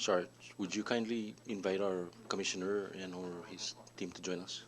Sorry, would you kindly invite our commissioner and or his team to join us?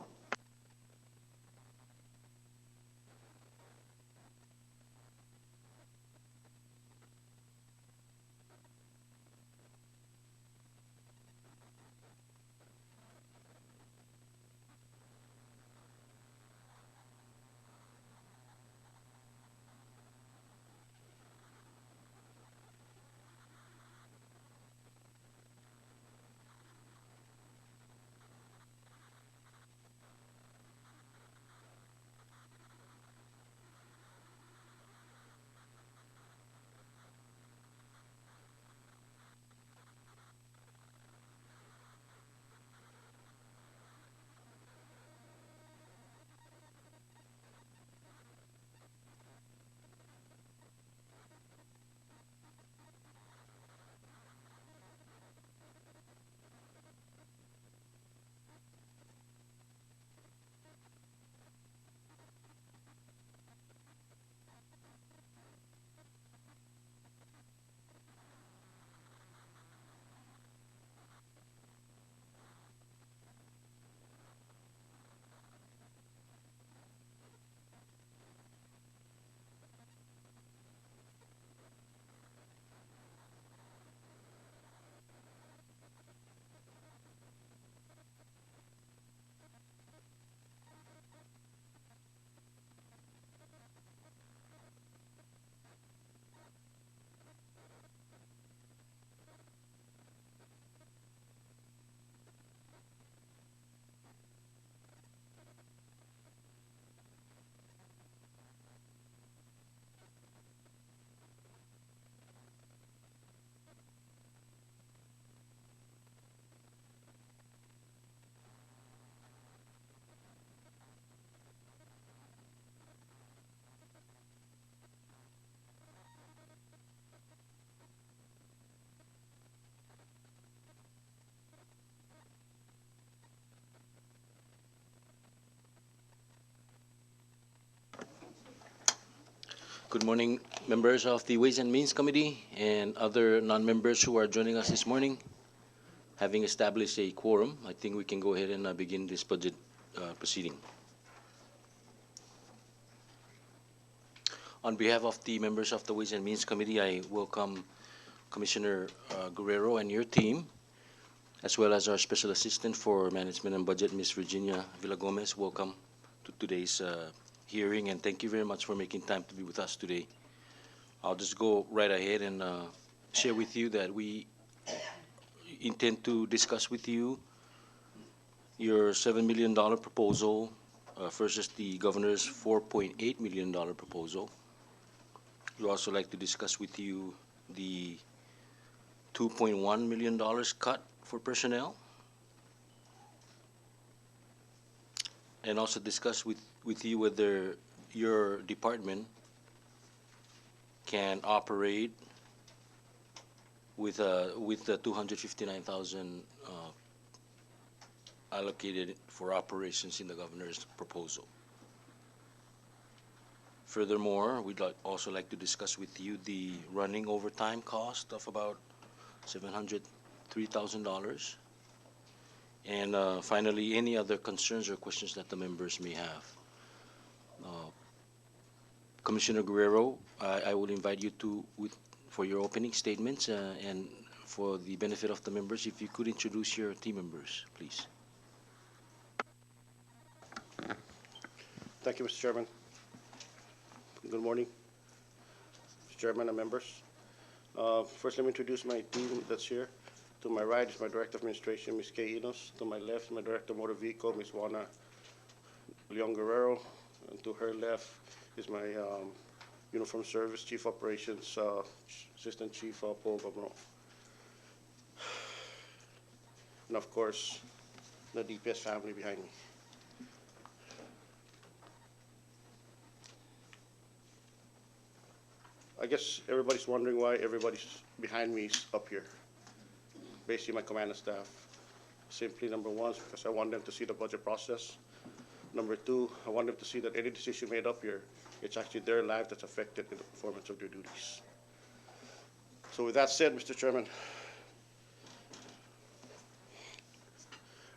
Good morning, members of the Ways and Means Committee and other non-members who are joining us this morning. Having established a quorum, I think we can go ahead and begin this budget proceeding. On behalf of the members of the Ways and Means Committee, I welcome Commissioner Guerrero and your team, as well as our Special Assistant for Management and Budget, Ms. Virginia Villagomez. Welcome to today's hearing, and thank you very much for making time to be with us today. I'll just go right ahead and share with you that we intend to discuss with you your $7 million proposal versus the governor's $4.8 million proposal. We also like to discuss with you the $2.1 million cut for personnel, and also discuss with you whether your department can operate with the 259,000 allocated for operations in the governor's proposal. Furthermore, we'd also like to discuss with you the running overtime cost of about $703,000. And finally, any other concerns or questions that the members may have. Commissioner Guerrero, I will invite you for your opening statements, and for the benefit of the members, if you could introduce your team members, please. Thank you, Mr. Chairman. Good morning, Mr. Chairman and members. First, let me introduce my team that's here. To my right is my Director of Administration, Ms. Kay Enos. To my left is my Director of Motor Vehicle, Ms. Juana Leon Guerrero. And to her left is my Uniform Service Chief Operations Assistant Chief Paul Gabron. And of course, the DPS family behind me. I guess everybody's wondering why everybody's behind me is up here. Basically, my command and staff. Simply, number one, is because I want them to see the budget process. Number two, I want them to see that any decision made up here, it's actually their life that's affected in the performance of their duties. So with that said, Mr. Chairman,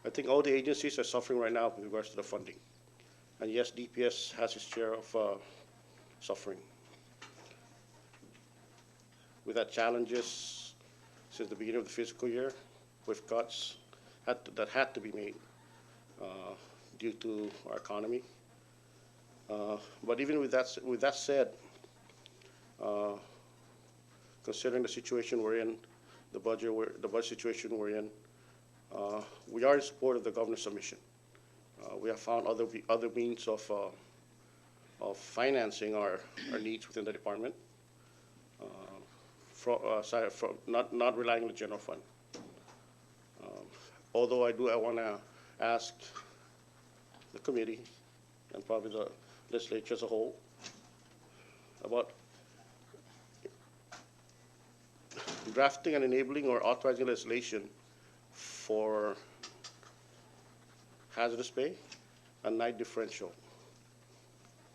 I think all the agencies are suffering right now with regards to the funding. And yes, DPS has its share of suffering. We've had challenges since the beginning of the fiscal year with cuts that had to be made due to our economy. But even with that said, considering the situation we're in, the budget situation we're in, we are in support of the governor's submission. We have found other means of financing our needs within the department, from not relying on the general fund. Although I want to ask the committee and probably the legislature as a whole about drafting and enabling or authorizing legislation for hazardous pay and night differential,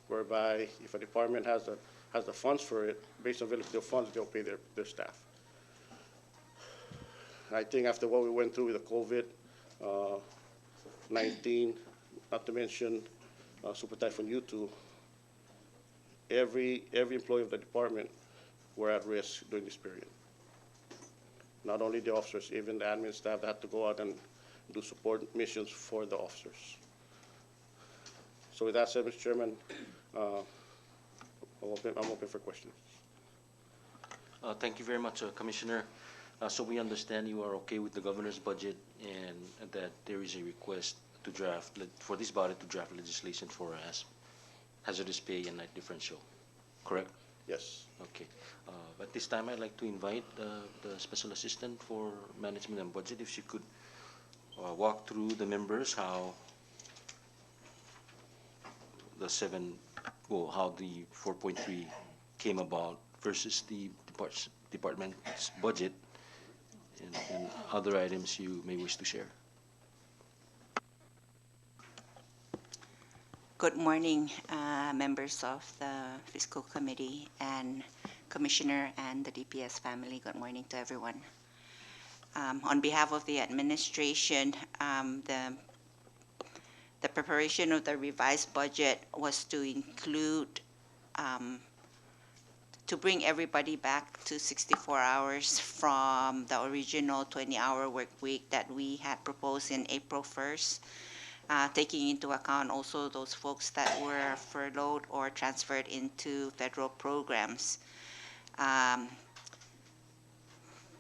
whereby if a department has the funds for it, based on availability of funds, they'll pay their staff. I think after what we went through with the COVID-19, not to mention Super Typhoon U2, every employee of the department were at risk during this period. Not only the officers, even the admin staff that had to go out and do support missions for the officers. So with that said, Mr. Chairman, I'm open for questions. Thank you very much, Commissioner. So we understand you are okay with the governor's budget and that there is a request to draft, for this body to draft legislation for hazardous pay and night differential, correct? Yes. Okay. At this time, I'd like to invite the Special Assistant for Management and Budget, if she could walk through the members how the 4.3 came about versus the department's budget and other items you may wish to share. Good morning, members of the Fiscal Committee and Commissioner and the DPS family. Good morning to everyone. On behalf of the administration, the preparation of the revised budget was to include, to bring everybody back to 64 hours from the original 20-hour work week that we had proposed in April 1st. Taking into account also those folks that were furloughed or transferred into federal programs.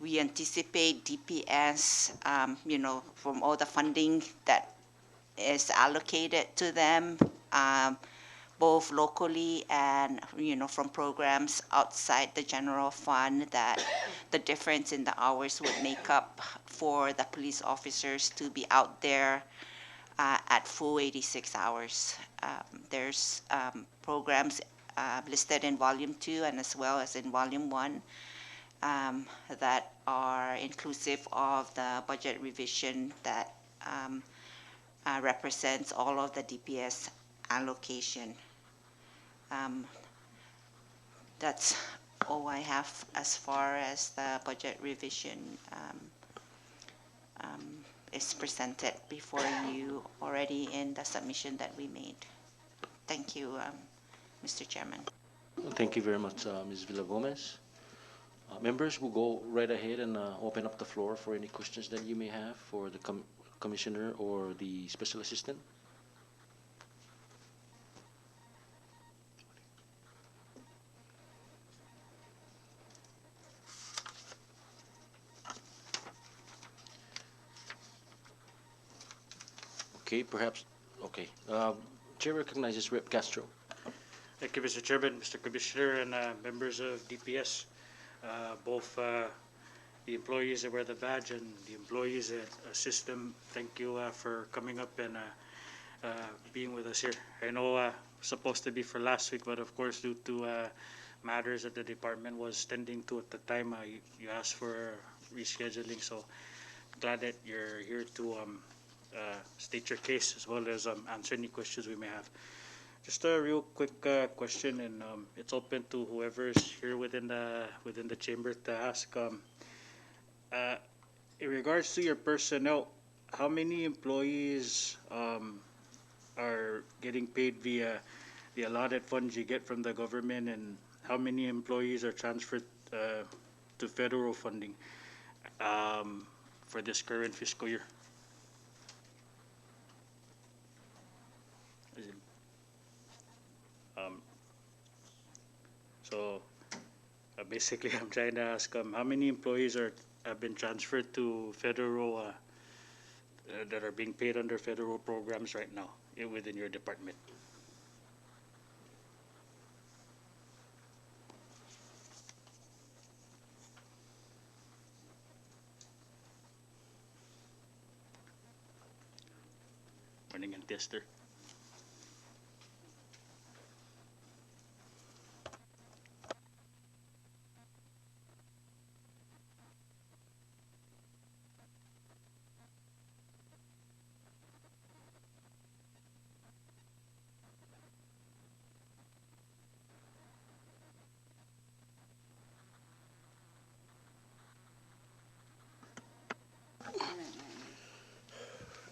We anticipate DPS, from all the funding that is allocated to them, both locally and, from programs outside the general fund, that the difference in the hours would make up for the police officers to be out there at full 86 hours. There's programs listed in Volume 2 and as well as in Volume 1 that are inclusive of the budget revision that represents all of the DPS allocation. That's all I have as far as the budget revision is presented before you already in the submission that we made. Thank you, Mr. Chairman. Thank you very much, Ms. Villagomez. Members, will go right ahead and open up the floor for any questions that you may have for the Commissioner or the Special Assistant. Okay, perhaps, okay. Chair recognizes Rep. Castro. Thank you, Mr. Chairman, Mr. Commissioner, and members of DPS, both the employees that wear the badge and the employees that assist them. Thank you for coming up and being with us here. I know supposed to be for last week, but of course, due to matters that the department was tending to at the time, you asked for rescheduling. So glad that you're here to state your case as well as answer any questions we may have. Just a real quick question, and it's open to whoever's here within the chamber to ask. In regards to your personnel, how many employees are getting paid via the allotted funds you get from the government, and how many employees are transferred to federal funding for this current fiscal year? Is it- Um, so basically, I'm trying to ask how many employees have been transferred to federal that are being paid under federal programs right now within your department. Running and tester.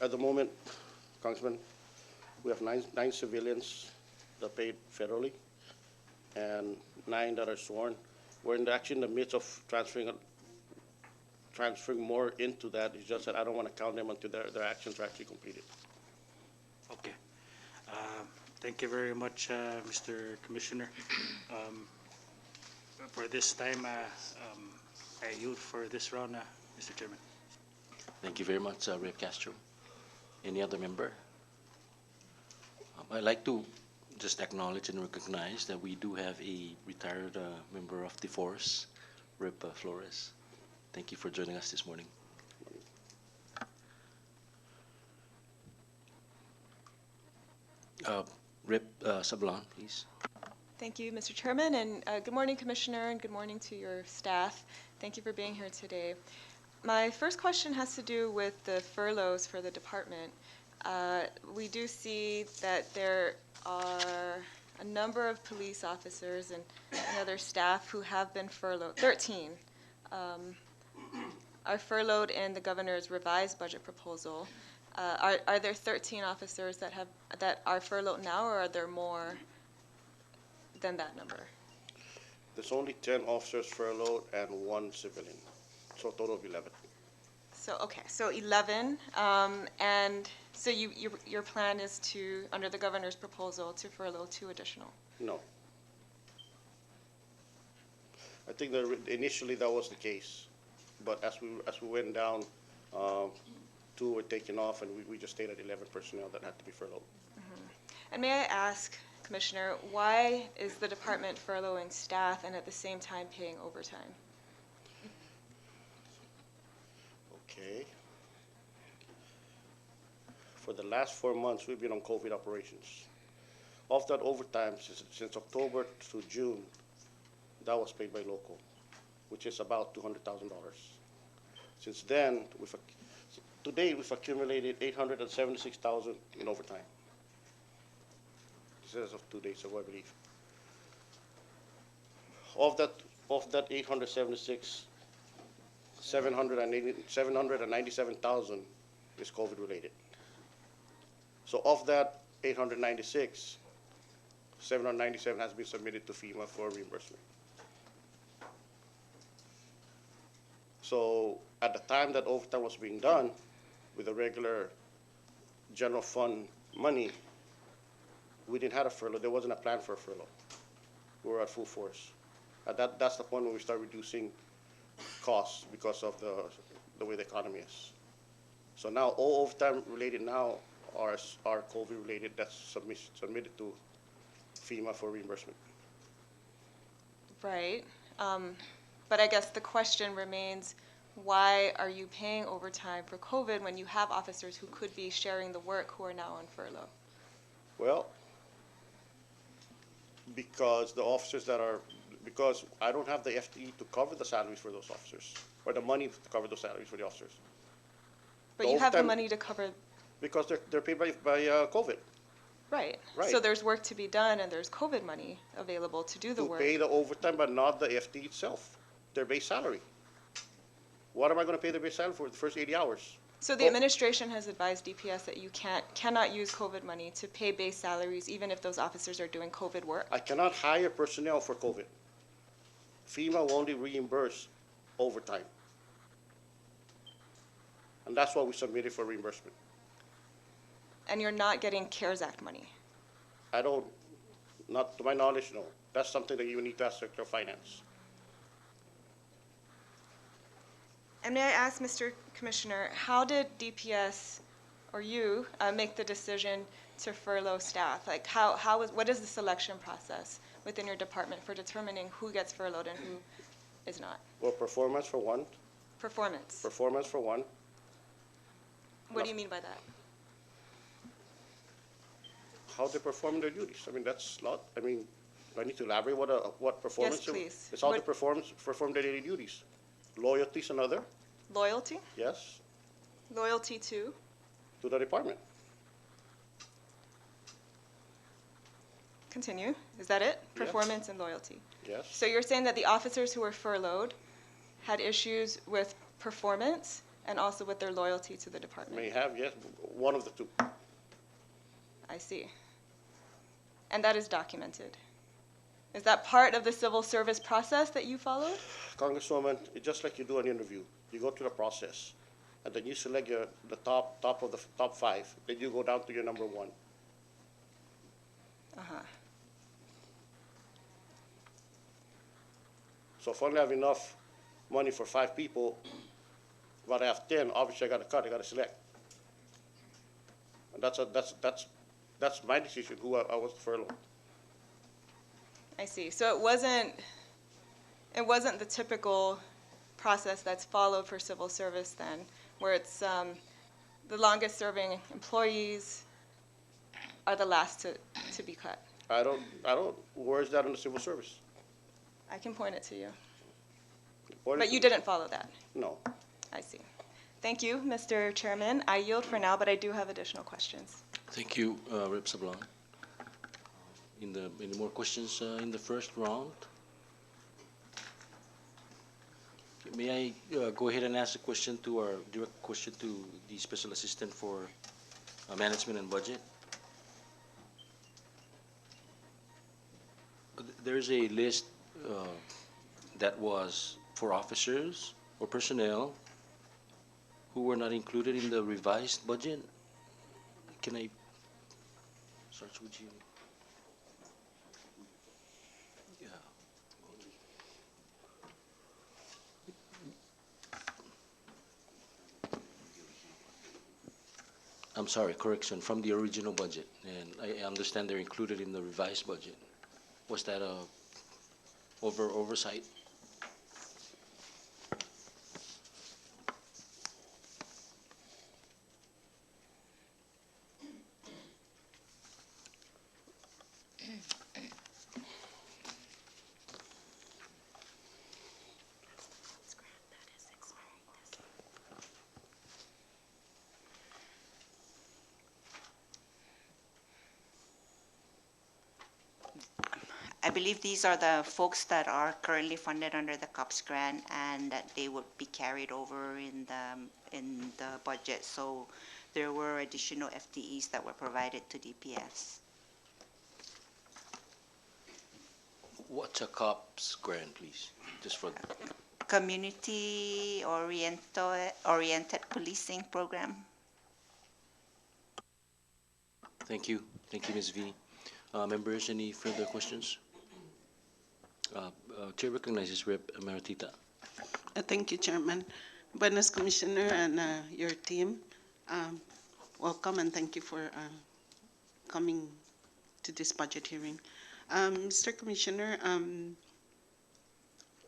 At the moment, Congressman, we have nine civilians that are paid federally and 9 that are sworn. We're actually in the midst of transferring more into that. It's just that I don't want to count them until their actions are actually completed. Okay. Thank you very much, Mr. Commissioner. For this time, I yield for this round, Mr. Chairman. Thank you very much, Rep. Castro. Any other member? I'd like to just acknowledge and recognize that we do have a retired member of the force, Rep. Flores. Thank you for joining us this morning. Rep. Sablan, please. Thank you, Mr. Chairman, and good morning, Commissioner, and good morning to your staff. Thank you for being here today. My first question has to do with the furloughs for the department. We do see that there are a number of police officers and other staff who have been furloughed. 13 are furloughed in the governor's revised budget proposal. Are there 13 officers that are furloughed now, or are there more than that number? There's only 10 officers furloughed and 1 civilian, so a total of 11. So, okay, so 11, and so your plan is to, under the governor's proposal, to furlough 2 additional? No. I think that initially that was the case, but as we went down, 2 were taken off, and we just stayed at 11 personnel that had to be furloughed. And may I ask, Commissioner, why is the department furloughing staff and at the same time paying overtime? Okay. For the last 4 months, we've been on COVID operations. Of that overtime, since October to June, that was paid by local, which is about $200,000. Since then, to date, we've accumulated $876,000 in overtime. This is as of 2 days ago, I believe. Of that 876, 797,000 is COVID related. So of that 896, 797 has been submitted to FEMA for reimbursement. So at the time that overtime was being done with the regular general fund money, we didn't have a furlough. There wasn't a plan for a furlough. We were at full force. That's the point when we start reducing costs because of the way the economy is. So now all overtime related now are COVID related. That's submitted to FEMA for reimbursement. Right, but I guess the question remains, why are you paying overtime for COVID when you have officers who could be sharing the work who are now on furlough? Well, because because I don't have the FTE to cover the salaries for those officers, or the money to cover those salaries for the officers. But you have the money to cover. Because they're paid by COVID. Right. Right. So there's work to be done, and there's COVID money available to do the work. To pay the overtime, but not the FTE itself, their base salary. What am I going to pay their base salary for the first 80 hours? So the administration has advised DPS that you cannot use COVID money to pay base salaries, even if those officers are doing COVID work. I cannot hire personnel for COVID. FEMA will only reimburse overtime. And that's what we submitted for reimbursement. And you're not getting CARES Act money. I don't, not to my knowledge, no. That's something that you need to ask Secretary of Finance. And may I ask, Mr. Commissioner, how did DPS or you make the decision to furlough staff? Like, what is the selection process within your department for determining who gets furloughed and who is not? Well, performance for one. Performance. Performance for one. What do you mean by that? How they perform their duties. I mean, that's not, I mean, do I need to elaborate what performance? Yes, please. It's how they perform their daily duties. Loyalty is another. Loyalty? Yes, Loyalty to? to the department. Continue. Is that it? Yes. Performance and loyalty. Yes, So you're saying that the officers who were furloughed had issues with performance and also with their loyalty to the department? may have, yes, one of the two. I see. And that is documented. Is that part of the civil service process that you followed? Congresswoman, it's just like you do an interview. You go through the process, and then you select the top of the top 5. Then you go down to your number 1. Uh-huh. So if I only have enough money for 5 people, but I have 10, obviously I got to cut. I got to select. And that's my decision. Who I was furloughed. I see. So it wasn't the typical process that's followed for civil service then, where it's the longest serving employees are the last to be cut. I don't, where is that in the civil service? I can point it to you. Point it But to you me. didn't follow that. No. I see. Thank you, Mr. Chairman. I yield for now, but I do have additional questions. Thank you, Rep. Sablan. Any more questions in the first round? May I go ahead and ask a question direct question to the Special Assistant for Management and Budget? There's a list that was for officers or personnel who were not included in the revised budget. Can I start with you? Yeah. I'm sorry, correction, from the original budget, and I understand they're included in the revised budget. Was that a oversight? I believe these are the folks that are currently funded under the COPS grant, and that they would be carried over in the budget. So there were additional FTEs that were provided to DPS. What's a COPS grant, please? Just for Community oriented policing program. Thank you, Ms. V. Members, any further questions? Chair recognizes Rep. Maritita. Thank you, Chairman. Buenos, Commissioner, and your team. Welcome, and thank you for coming to this budget hearing. Mr. Commissioner,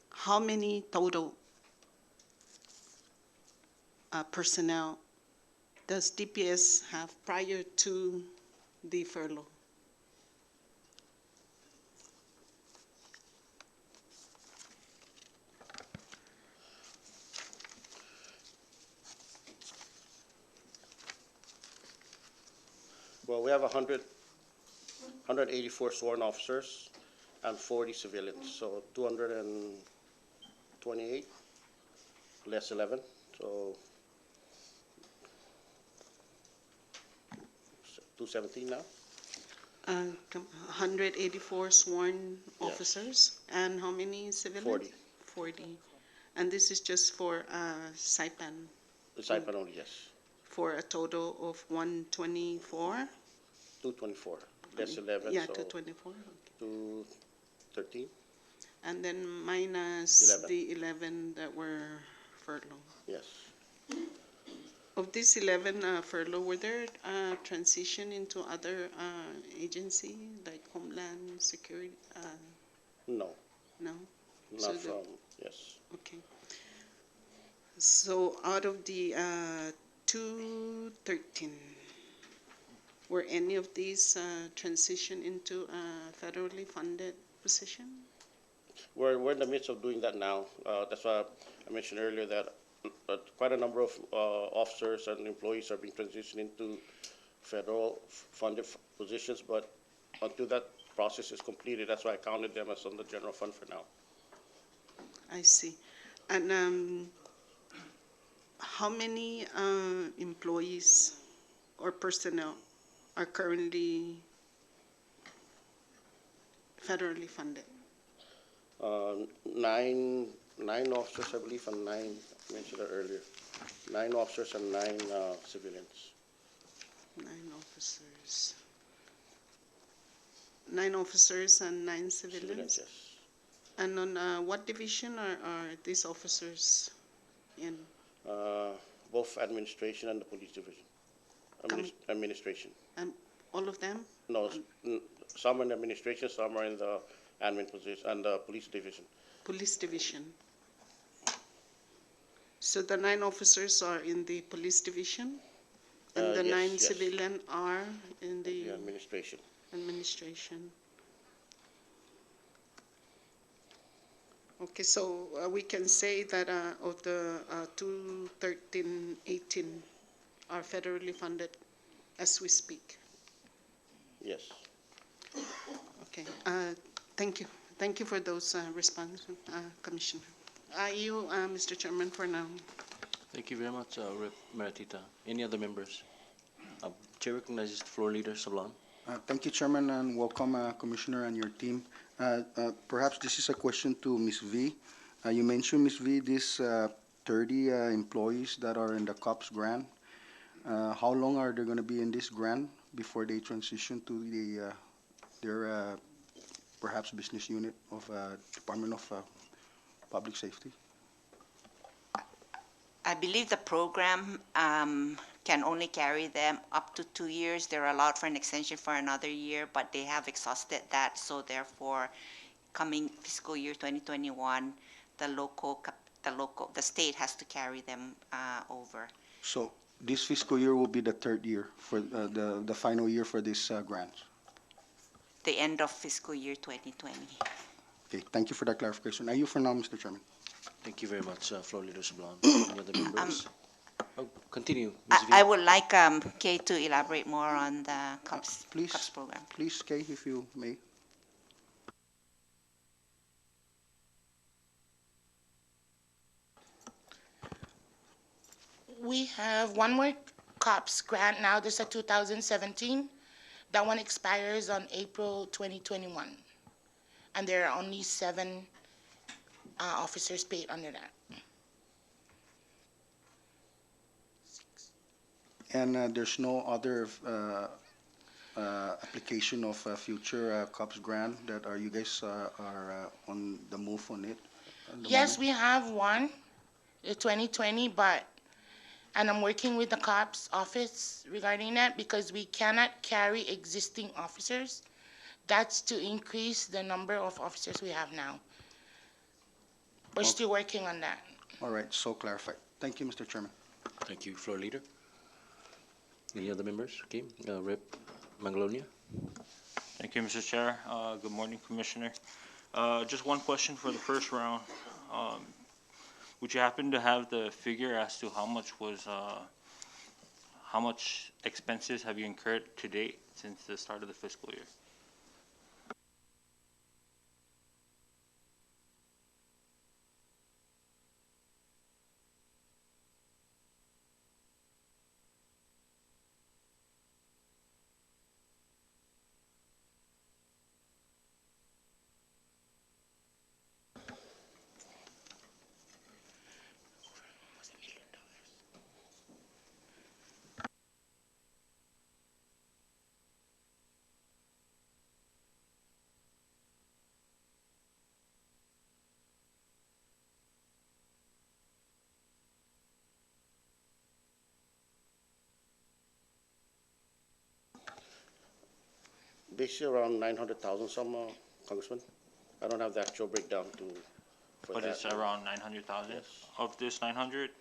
how many total personnel does DPS have prior to the furlough? Well, we have 184 sworn officers and 40 civilians, so 228 less 11. So 217 now? 184 sworn Yes. officers, and how many civilians? 40. 40. And this is just for Saipan, The Saipan only, yes. for a total of 124? 224. That's 11, Yeah, so 224. 213. And then minus 11. the 11 that were furloughed. Yes. Of these 11 furlough, were there transition into other agency like Homeland Security? No, No? not So the- from, yes. Okay. So out of the 213, were any of these transition into a federally funded position? We're in the midst of doing that now. That's why I mentioned earlier that quite a number of officers and employees are being transitioned into federal funded positions, but until that process is completed, that's why I counted them as on the general fund for now. I see. And how many employees or personnel are currently federally funded? Nine officers, I believe, and nine, I mentioned that earlier. 9 officers and 9 civilians. 9 officers. 9 officers and 9 civilians? Civilians, yes. And on what division are these officers in? Both administration and the police division. Administration. All of them? No, some in administration, some are in the admin position and the police division. Police division. So the 9 officers are in the police division? And the Yes, 9 yes. civilian are in the The administration. administration? Okay, so we can say that of the 21318 are federally funded as we speak. Yes. Okay, thank you. Thank you for those responses, Commissioner. You, Mr. Chairman, for now. Thank you very much, Rep. Maratita. Any other members? Chair recognizes the floor leader, Sablan. Thank you, Chairman, and welcome, Commissioner and your team. Perhaps this is a question to Ms. V. You mentioned, Ms. V, these 30 employees that are in the COPS grant. How long are they going to be in this grant before they transition to their perhaps business unit of Department of Public Safety? I believe the program can only carry them up to 2 years. They're allowed for an extension for another year, but they have exhausted that. So therefore, coming fiscal year 2021, the state has to carry them over. So this fiscal year will be the 3rd year for the final year for this grant. The end of fiscal year 2020. Okay, thank you for that clarification. Are you for now, Mr. Chairman? Thank you very much, floor leader Sablan. Any other members? Continue, Ms. V. I would like Kay to elaborate more on the COPS program. Please, Kay, if you may. We have one more COPS grant now. This is a 2017. That one expires on April 2021. And there are only 7 officers paid under that. And there's no other application of future COPS grant that you guys are on the move on it? at the Yes, moment? we have one, 2020, and I'm working with the COPS office regarding that because we cannot carry existing officers. That's to increase the number of officers we have now. We're still working on that. All right, so clarified. Thank you, Mr. Chairman. Thank you, floor leader. Any other members? Okay, Rep. Mangalonia. Thank you, Mr. Chair. Good morning, Commissioner. Just one question for the first round. Would you happen to have the figure as to how much expenses have you incurred to date since the start of the fiscal year? They say around 900,000 some, Congressman. I don't have the actual breakdown for But that. it's around 900,000? Yes. Of this 900,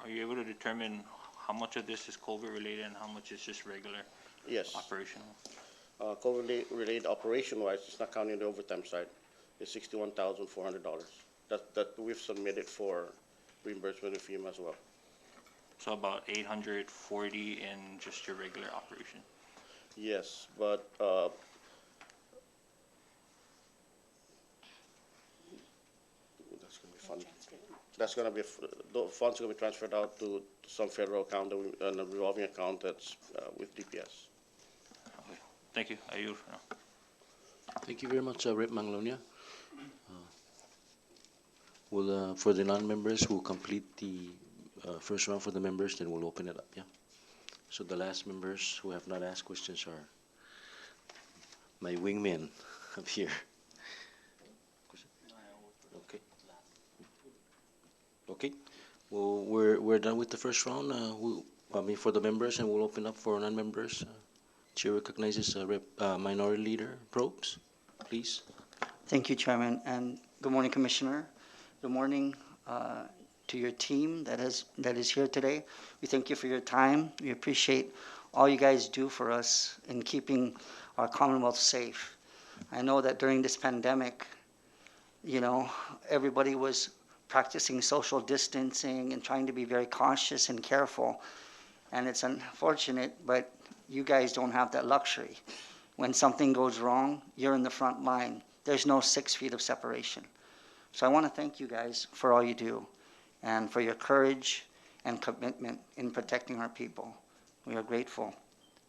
are you able to determine how much of this is COVID related and how much is just regular Yes. operational? COVID-related operation-wise, it's not counting the overtime side, it's $61,400. That we've submitted for reimbursement with FEMA as well. So about 840 in just your regular operation. Yes, but that's going to be fun. That's going to be, the funds are going to be transferred out to some federal account, and a revolving account that's with DPS. Okay. Thank you. I yield for now. Thank you very much, Rep. Manglonia. For the non-members, we'll complete the first round for the members, then we'll open it up, yeah? So the last members who have not asked questions are my wingmen up here. Okay. Okay. Well, we're done with the first round. For the members, and we'll open up for non-members. Chair recognizes Minority Leader Probst, please. Thank you, Chairman, and good morning, Commissioner. Good morning to your team that is here today. We thank you for your time. We appreciate all you guys do for us in keeping our Commonwealth safe. I know that during this pandemic, you know, everybody was practicing social distancing and trying to be very cautious and careful. And it's unfortunate, but you guys don't have that luxury. When something goes wrong, you're in the front line. There's no 6 feet of separation. So I want to thank you guys for all you do and for your courage and commitment in protecting our people. We are grateful.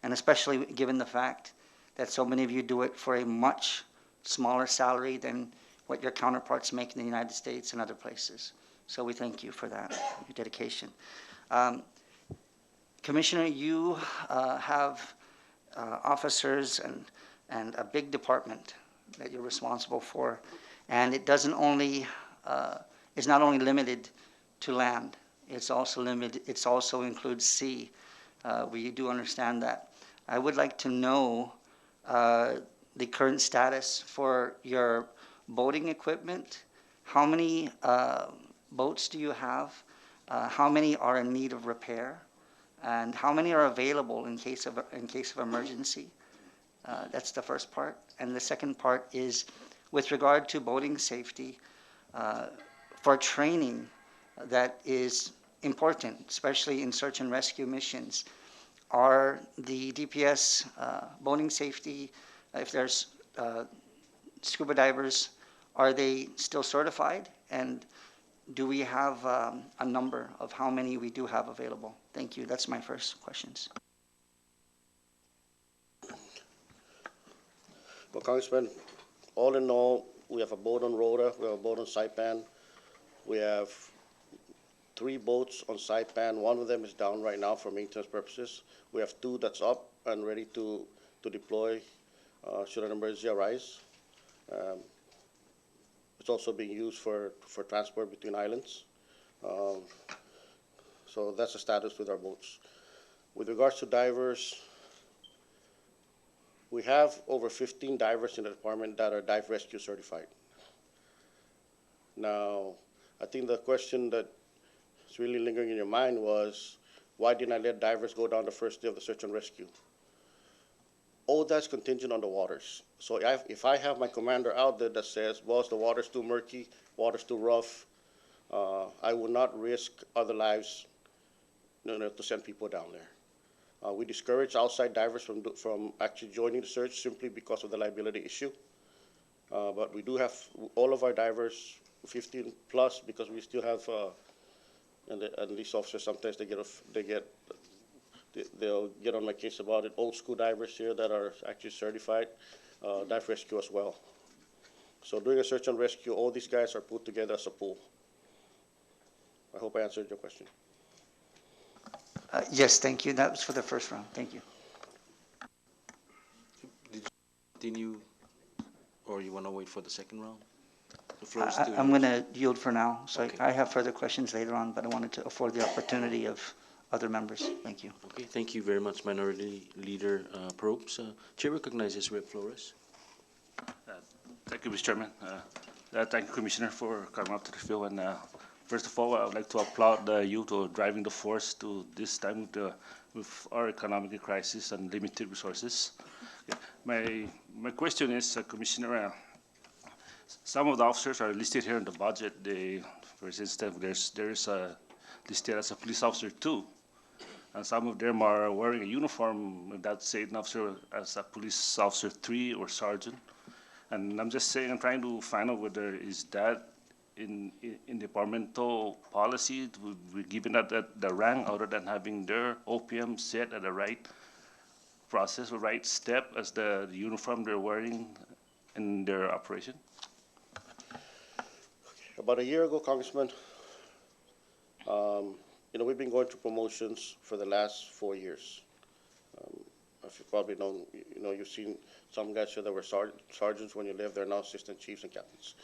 And especially given the fact that so many of you do it for a much smaller salary than what your counterparts make in the United States and other places. So we thank you for that, your dedication. Commissioner, you have officers and a big department that you're responsible for, and it doesn't only is not only limited to land. It's also limited. It's also includes sea. We do understand that. I would like to know the current status for your boating equipment. How many boats do you have? How many are in need of repair? And how many are available in case of emergency? That's the first part. And the second part is with regard to boating safety, for training that is important, especially in search and rescue missions. Are the DPS boating safety, if there's scuba divers, are they still certified? And do we have a number of how many we do have available? Thank you. That's my first questions. Well, Congressman, all in all, we have a boat on rota, we have a boat on Saipan, we have 3 boats on Saipan. 1 of them is down right now for maintenance purposes. We have 2 that's up and ready to deploy should an emergency arise. It's also being used for transport between islands. So that's the status with our boats. With regards to divers, we have over 15 divers in the department that are dive rescue certified. Now, I think the question that's really lingering in your mind was, why didn't I let divers go down the first day of the search and rescue? All that's contingent on the waters. So if I have my commander out there that says, well, the water's too murky, water's too rough, I will not risk other lives to send people down there. We discourage outside divers from actually joining the search simply because of the liability issue. But we do have all of our divers, 15 plus, because we still have, and these officers sometimes they'll get on my case about it, old school divers here that are actually certified, dive rescue as well. So during a search and rescue, all these guys are put together as a pool. I hope I answered your question. Yes, thank you. That was for the first round. Thank you. Did you continue, or you want to wait for the second round? The floor is still I'm yours. going to yield for now. So Okay. I have further questions later on, but I wanted to afford the opportunity of other members. Thank you. Okay, thank you very much, Minority Leader Probst. Chair recognizes Rep. Flores. Thank you, Mr. Chairman. Thank you, Commissioner, for coming up to the field. And first of all, I would like to applaud you for driving the force to this time with our economic crisis and limited resources. Yeah. My question is, Commissioner, some of the officers are listed here in the budget. For instance, there's listed as a police officer 2. And some of them are wearing a uniform that say an officer as a police officer 3 or sergeant. And I'm just saying, I'm trying to find out whether is that in departmental policy, we're giving that the rank other than having their OPM set at the right process or right step as the uniform they're wearing in their operation? About a year ago, Congressman, we've been going through promotions for the last 4 years. If you probably know, you've seen some guys here that were sergeants when you left. They're now assistant chiefs and captains.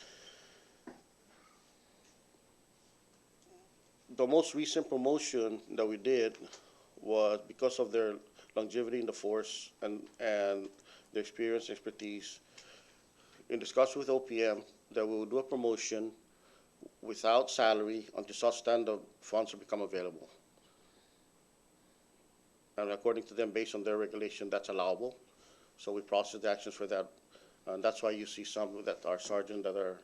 The most recent promotion that we did was because of their longevity in the force and their experience, expertise. In discussion with OPM, that we will do a promotion without salary until such time the funds will become available. And according to them, based on their regulation, that's allowable. So we process the actions for that. And that's why you see some that are sergeants that are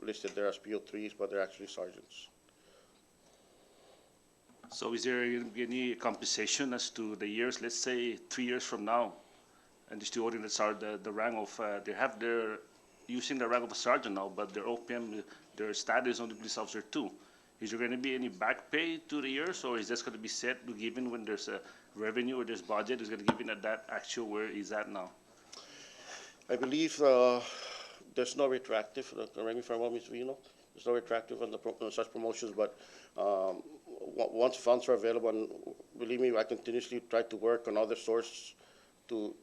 listed there as PO3s, but they're actually sergeants. So is there any compensation as to the years, let's say 3 years from now, and these two ordinance are the rank of, they're using the rank of a sergeant now, but their OPM, their status on the police officer 2. Is there going to be any back pay to the years, or is this going to be set given when there's a revenue or there's budget, is going to give in at that actual where is that now? I believe there's no retroactive, correct me if I'm wrong, Mr. Vino, there's no retroactive on such promotions, but once funds are available, and believe me, I continuously try to work on other sources to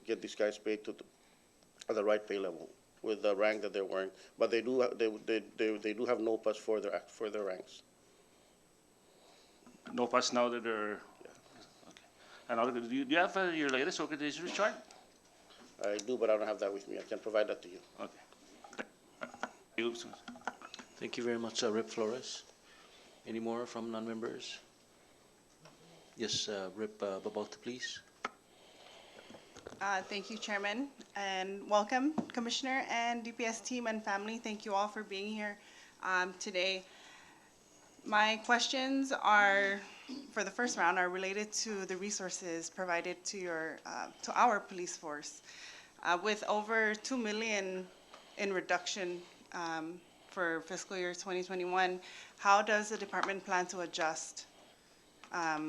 get these guys paid at the right pay level with the rank that they're wearing. But they do have NOPAs for their ranks. NOPAs now that they're, yeah. Okay. And do you have your latest organization chart? I do, but I don't have that with me. I can provide that to you. Okay. Thank you very much, Rep. Flores. Any more from non-members? Yes, Rep. Babalta, please. Thank you, Chairman, and welcome, Commissioner and DPS team and family. Thank you all for being here today. My questions are, for the first round, are related to the resources provided to our police force. With over $2 million in reduction for fiscal year 2021, how does the department plan to adjust? How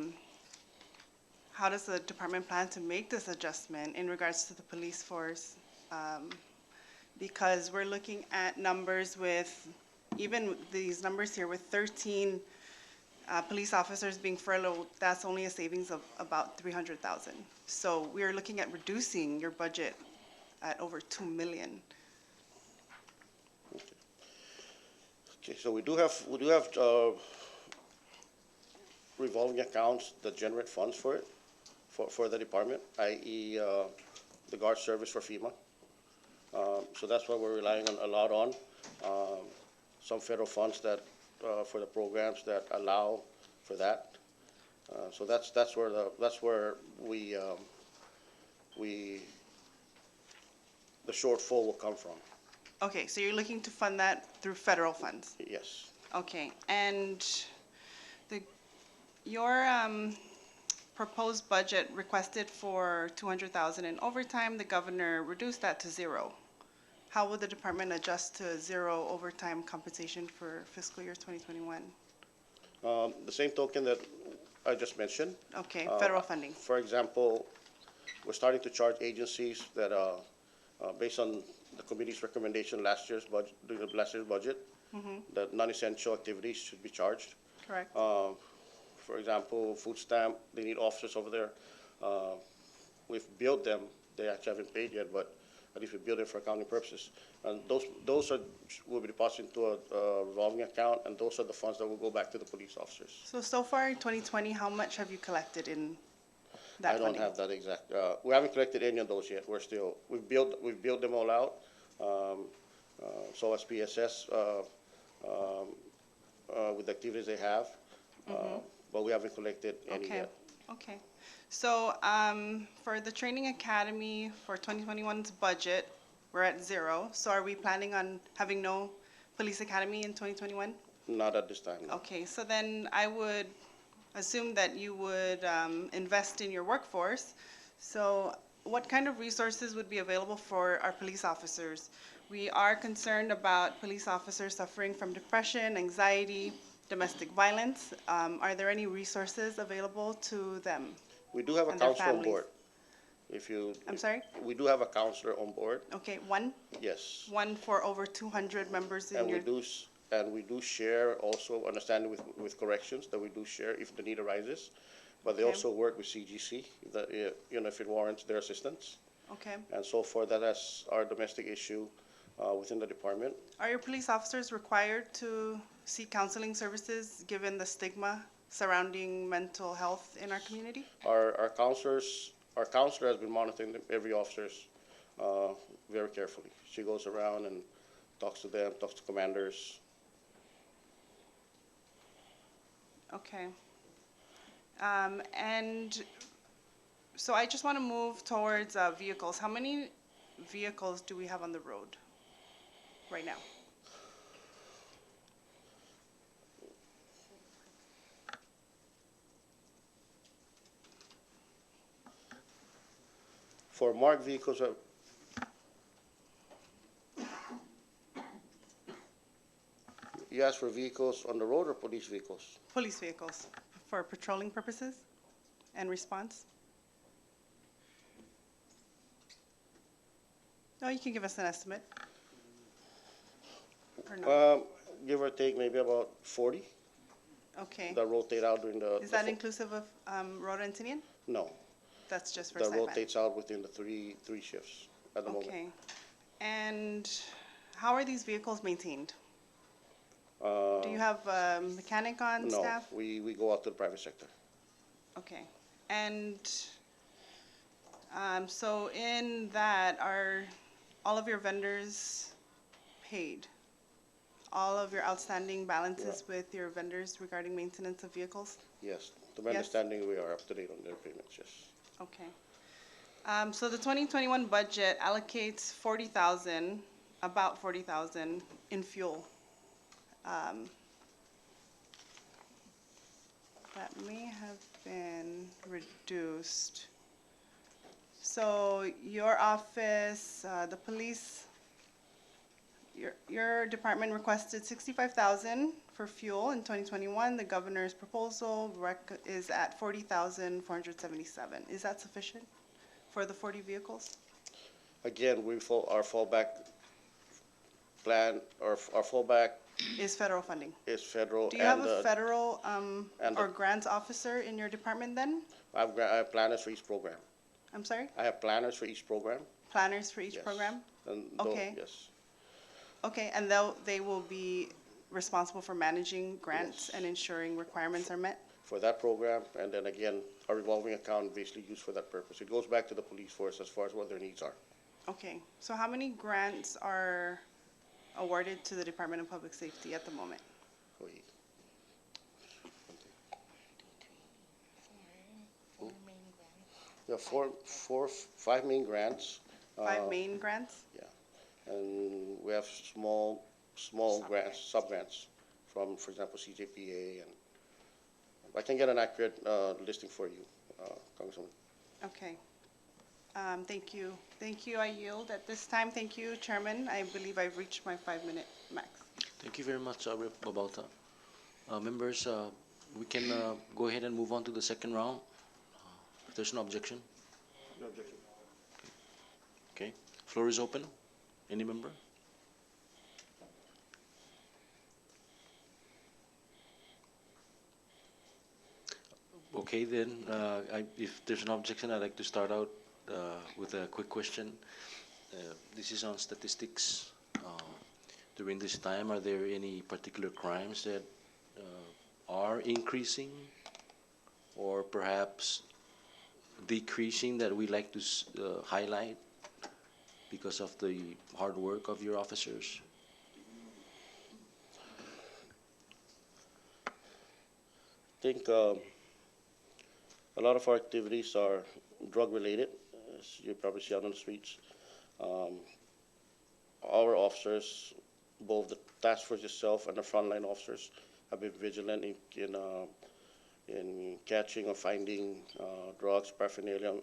does the department plan to make this adjustment in regards to the police force? Because we're looking at numbers with, even these numbers here, with 13 police officers being furloughed, that's only a savings of about $300,000. So we are looking at reducing your budget at over $2 million. Okay, so we do have revolving accounts that generate funds for it, for the department, i.e. The guard service for FEMA. So that's what we're relying on a lot on. Some federal funds that for the programs that allow for that. So that's where the shortfall will come from. Okay, so you're looking to fund that through federal funds? Yes. Okay, and your proposed budget requested for $200,000 in overtime. The governor reduced that to $0. How will the department adjust to $0 overtime compensation for fiscal year 2021? The same token that I just mentioned. Okay, federal funding. For example, we're starting to charge agencies that, based on the committee's recommendation during the last year's budget, that non-essential activities should be charged. Correct. For example, food stamp, they need officers over there. We've billed them. They actually haven't paid yet, but at least we build it for accounting purposes. And those will be deposited into a revolving account, and those are the funds that will go back to the police officers. So far in 2020, how much have you collected in that I don't funding? have that exact, we haven't collected any of those yet. We've built them all out. So as PSS, with the activities they have, but we haven't collected any Okay, yet. okay. So, for the training academy for 2021's budget, we're at 0. So are we planning on having no police academy in 2021? Not at this time, no. Okay, so then I would assume that you would invest in your workforce. So what kind of resources would be available for our police officers? We are concerned about police officers suffering from depression, anxiety, domestic violence. Are there any resources available to them? We do have a and their counselor on families. board. I'm sorry? We do have a counselor on board, Okay, one yes. for over 200 members in And your, we do share also understanding with corrections, that we do share if the need arises. But they Okay. also work with CGC, that, if it warrants their assistance. okay. And so for that, as our domestic issue within the department. Are your police officers required to seek counseling services given the stigma surrounding mental health in our community? Our counselor has been monitoring every officers very carefully. She goes around and talks to them, talks to commanders. Okay. And so I just want to move towards vehicles. How many vehicles do we have on the road right now? For marked vehicles, you ask for vehicles on the road or police vehicles? Police vehicles for patrolling purposes and response? No, you can give us an estimate. Or no? Give or take maybe about 40 Okay. that rotate out during the. Is that inclusive of Rota and Tinian? No, That's just for that Saipan? rotates out within the three shifts at the moment. Okay. And how are these vehicles maintained? Do you have a mechanic on No, staff? we go out to the private sector. Okay. And so in that, are all of your vendors paid? All of your outstanding balances with your vendors regarding maintenance of vehicles? Yes, to my Yes. understanding, we are up to date on their payments, yes. Okay. So the 2021 budget allocates 40,000, about 40,000 in fuel. That may have been reduced. So your office, the police, your department requested 65,000 for fuel in 2021. The governor's proposal is at 40,477. Is that sufficient for the 40 vehicles? Again, our fallback plan, or our fallback Is federal funding? is federal. Do you have and, a federal and or the- grants officer in your department then? I have planners for each program. I'm sorry? I have planners for each program. Planners for each Yes. program? And Okay. yes, Okay, and they will be responsible for managing grants Yes. and ensuring requirements are met? for that program, and then again, our revolving account basically used for that purpose. It goes back to the police force as far as what their needs are. Okay, so how many grants are awarded to the Department of Public Safety at the moment? We- We have five main grants. Five main grants? And we have small grants, sub-grants from, for example, CJPA, and I can get an accurate listing for you, Congresswoman. Okay. Thank you. Thank you, I yield at this time. Thank you, Chairman. I believe I've reached my 5-minute max. Thank you very much, Rep. Babalta. Members, we can go ahead and move on to the second round. If there's no objection. No objection. Okay, floor is open. Any member? Okay, then, if there's no objection, I'd like to start out with a quick question. This is on statistics. During this time, are there any particular crimes that are increasing or perhaps decreasing that we like to highlight because of the hard work of your officers? I think a lot of our activities are drug-related, as you probably see out on the streets. Our officers, both the task force itself and the frontline officers, have been vigilant in catching or finding drugs, paraphernalia,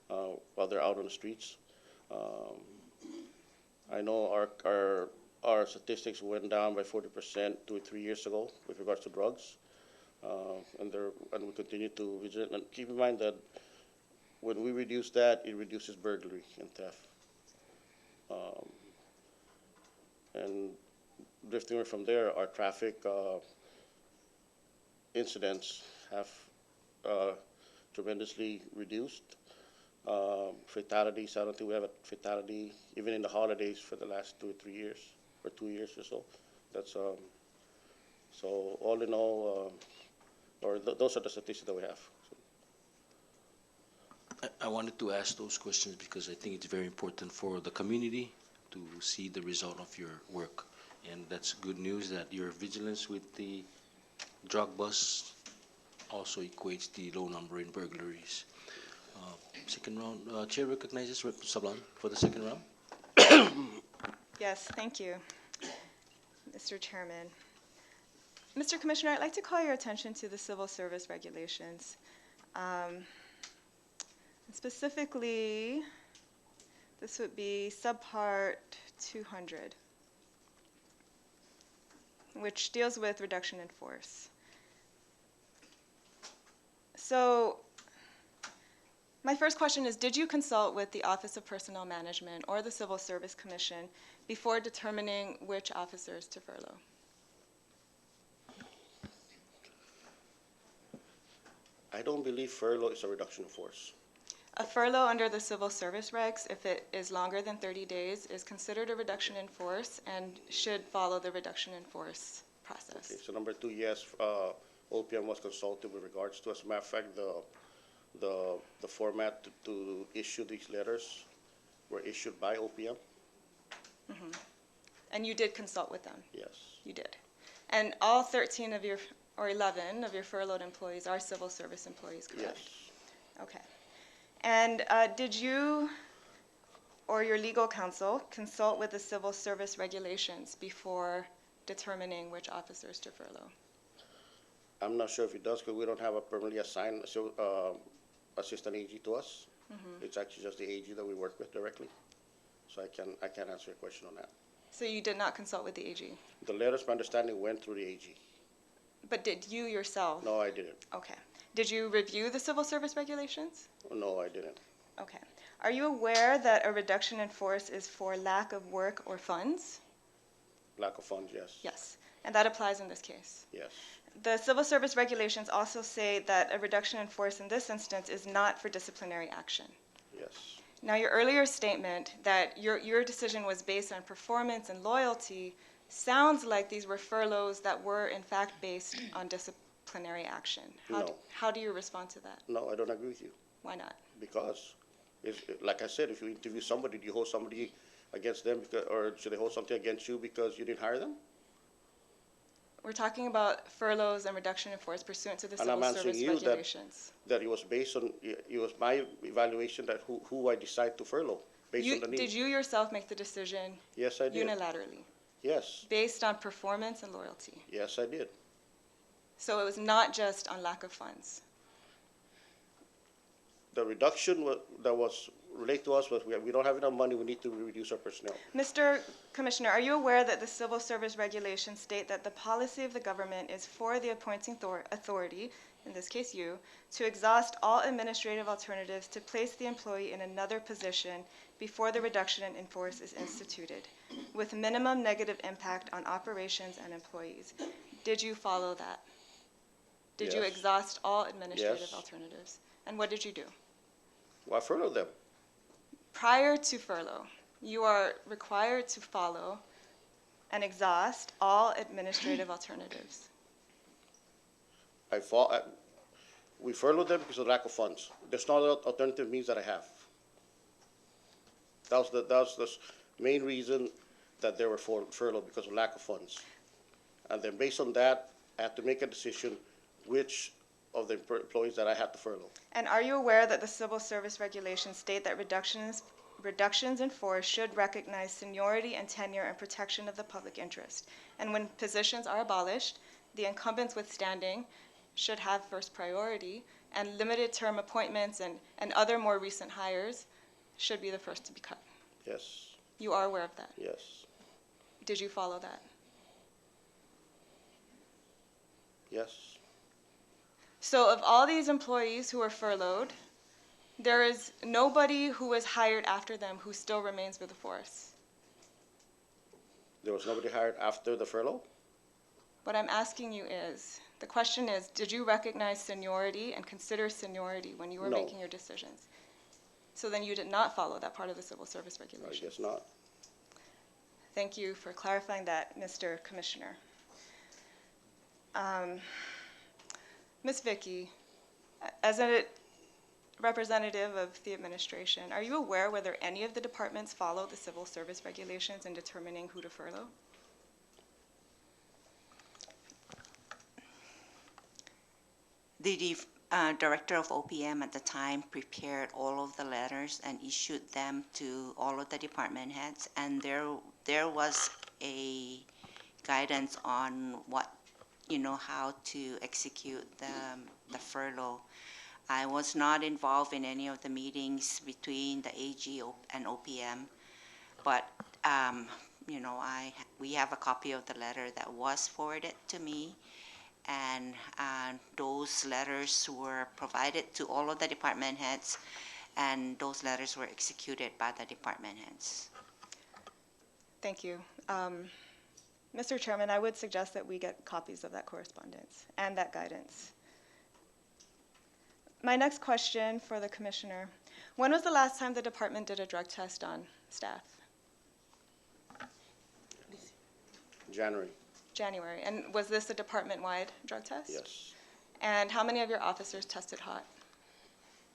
while they're out on the streets. I know our statistics went down by 40% 2 or 3 years ago with regards to drugs. And we continue to vigilant. And keep in mind that when we reduce that, it reduces burglary and theft. And drifting away from there, our traffic incidents have tremendously reduced. Fatalities, I don't think we have a fatality even in the holidays for the last 2 or 3 years, or 2 years or so. That's so all in all, those are the statistics that we have. I wanted to ask those questions because I think it's very important for the community to see the result of your work. And that's good news that your vigilance with the drug bust also equates the low number in burglaries. Second round, Chair recognizes Rep. Sablan for the second round. Yes, thank you, Mr. Chairman. Mr. Commissioner, I'd like to call your attention to the civil service regulations. Specifically, this would be subpart 200, which deals with reduction in force. So my first question is, did you consult with the Office of Personnel Management or the Civil Service Commission before determining which officers to furlough? I don't believe furlough is a reduction of force. A furlough under the civil service regs, if it is longer than 30 days, is considered a reduction in force and should follow the reduction in force process. Okay, so number 2, yes, OPM was consulted with regards to, as a matter of fact, the format to issue these letters were issued by OPM. Mm-hmm. And you did consult with them? Yes. You did. And all 13 of your, or 11 of your furloughed employees are civil service employees, correct? Yes. Okay. And did you or your legal counsel consult with the civil service regulations before determining which officers to furlough? I'm not sure if it does because we don't have a permanently assigned assistant AG to us. Mm-hmm. It's actually just the AG that we work with directly. So I can't answer your question on that. So you did not consult with the AG? The letters, my understanding, went through the AG. But did you yourself? No, I didn't. Okay. Did you review the civil service regulations? No, I didn't. Okay. Are you aware that a reduction in force is for lack of work or funds? Lack of funds, yes. Yes. And that applies in this case? Yes. The civil service regulations also say that a reduction in force in this instance is not for disciplinary action. Yes. Now, your earlier statement that your decision was based on performance and loyalty sounds like these were furloughs that were in fact based on disciplinary action. How do you respond to that? No, I don't agree with you. Why not? Because, like I said, if you interview somebody, do you hold somebody against them, or should they hold something against you because you didn't hire them? We're talking about furloughs and reduction in force pursuant to the And I'm civil answering service you regulations. that it was based on, it was my evaluation that who I decide to furlough based on the need. Did you yourself make the decision Yes, I did. unilaterally, Yes. based on performance and loyalty? Yes, I did. So it was not just on lack of funds? The reduction that was related to us was we don't have enough money, we need to reduce our personnel. Mr. Commissioner, are you aware that the civil service regulations state that the policy of the government is for the appointing authority, in this case you, to exhaust all administrative alternatives to place the employee in another position before the reduction in force is instituted, with minimum negative impact on operations and employees? Did you follow that? Did you Yes. exhaust all administrative Yes. alternatives? And what did you do? Well, I furloughed them. Prior to furlough, you are required to follow and exhaust all administrative alternatives. We furloughed them because of lack of funds. There's no other alternative means that I have. That was the main reason that they were furloughed, because of lack of funds. And then based on that, I had to make a decision which of the employees that I had to furlough. And are you aware that the civil service regulations state that reductions in force should recognize seniority and tenure and protection of the public interest? And when positions are abolished, the incumbents withstanding should have first priority, and limited term appointments and other more recent hires should be the first to be cut. Yes, You are aware of that? yes, Did you follow that? yes. So of all these employees who were furloughed, there is nobody who was hired after them who still remains with the force. There was nobody hired after the furlough? What I'm asking you is, the question is, did you recognize seniority and consider seniority when you were No. making your decisions? So then you did not follow that part of the civil service I regulations. guess not. Thank you for clarifying that, Mr. Commissioner. Ms. Vicky, as a representative of the administration, are you aware whether any of the departments follow the civil service regulations in determining who to furlough? The director of OPM at the time prepared all of the letters and issued them to all of the department heads, and there was a guidance on what, how to execute the furlough. I was not involved in any of the meetings between the AG and OPM, but we have a copy of the letter that was forwarded to me, and those letters were provided to all of the department heads, and those letters were executed by the department heads. Thank you. Mr. Chairman, I would suggest that we get copies of that correspondence and that guidance. My next question for the commissioner: when was the last time the department did a drug test on staff? January, January. And was this a department-wide drug test? yes. And how many of your officers tested hot?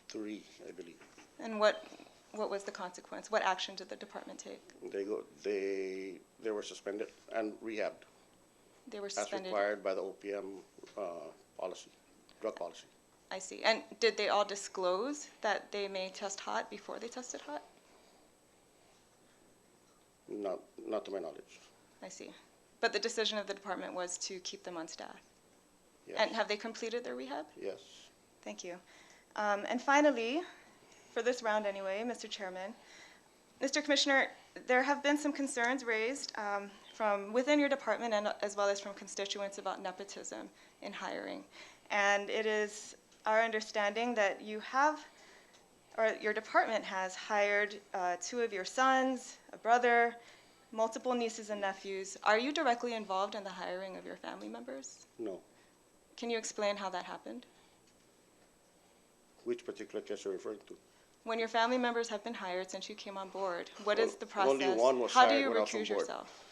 3, I believe. And what was the consequence? What action did the department take? They were suspended and rehabbed, They were as suspended. required by the OPM policy, drug policy. I see. And did they all disclose that they may test hot before they tested hot? Not to my knowledge. I see. But the decision of the department was to keep them on staff. Yes. And have they completed their rehab? Yes. Thank you. And finally, for this round anyway, Mr. Chairman, Mr. Commissioner, there have been some concerns raised from within your department and as well as from constituents about nepotism in hiring. And it is our understanding that you have, or your department has hired 2 of your sons, a brother, multiple nieces and nephews. Are you directly involved in the hiring of your family members? No. Can you explain how that happened? Which particular case are you referring to? When your family members have been hired since you came on board, what is the process? Only one was How do hired you when I was on recuse board. yourself?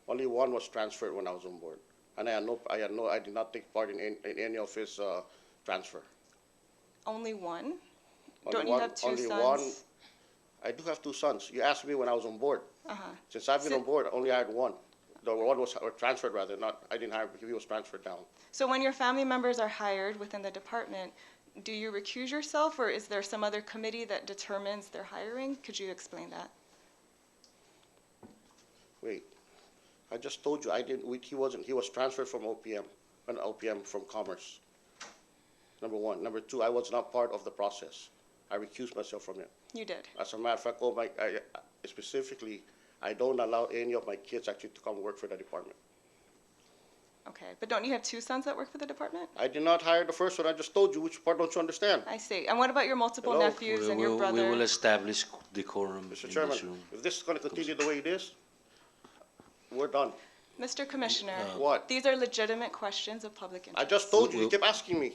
Only one was transferred when I was on board, and I did not take part in any of his transfer. Only one? Only Don't you one- have 2 only sons? one. I do have 2 sons. You asked me when I was on board. Uh-huh. Since I've been So- on board, I only hired one. The one was or transferred rather, not I didn't hire because he was transferred down. So when your family members are hired within the department, do you recuse yourself, or is there some other committee that determines their hiring? Could you explain that? Wait, I just told you I didn't. He wasn't. He was transferred from OPM, an OPM from Commerce. Number 1. Number 2, I was not part of the process. I recused myself from it. You did. As a matter of fact, specifically, I don't allow any of my kids actually to come work for the department. Okay, but don't you have 2 sons that work for the department? I did not hire the first one. I just told you. Which part don't you understand? I see. And what about your multiple Hello? nephews and your brother? We will establish decorum in Mr. this Chairman, room. if this is going to continue the way it is, we're done. Mr. Commissioner, What? these are legitimate questions of public I interest. just told you. You kept asking me.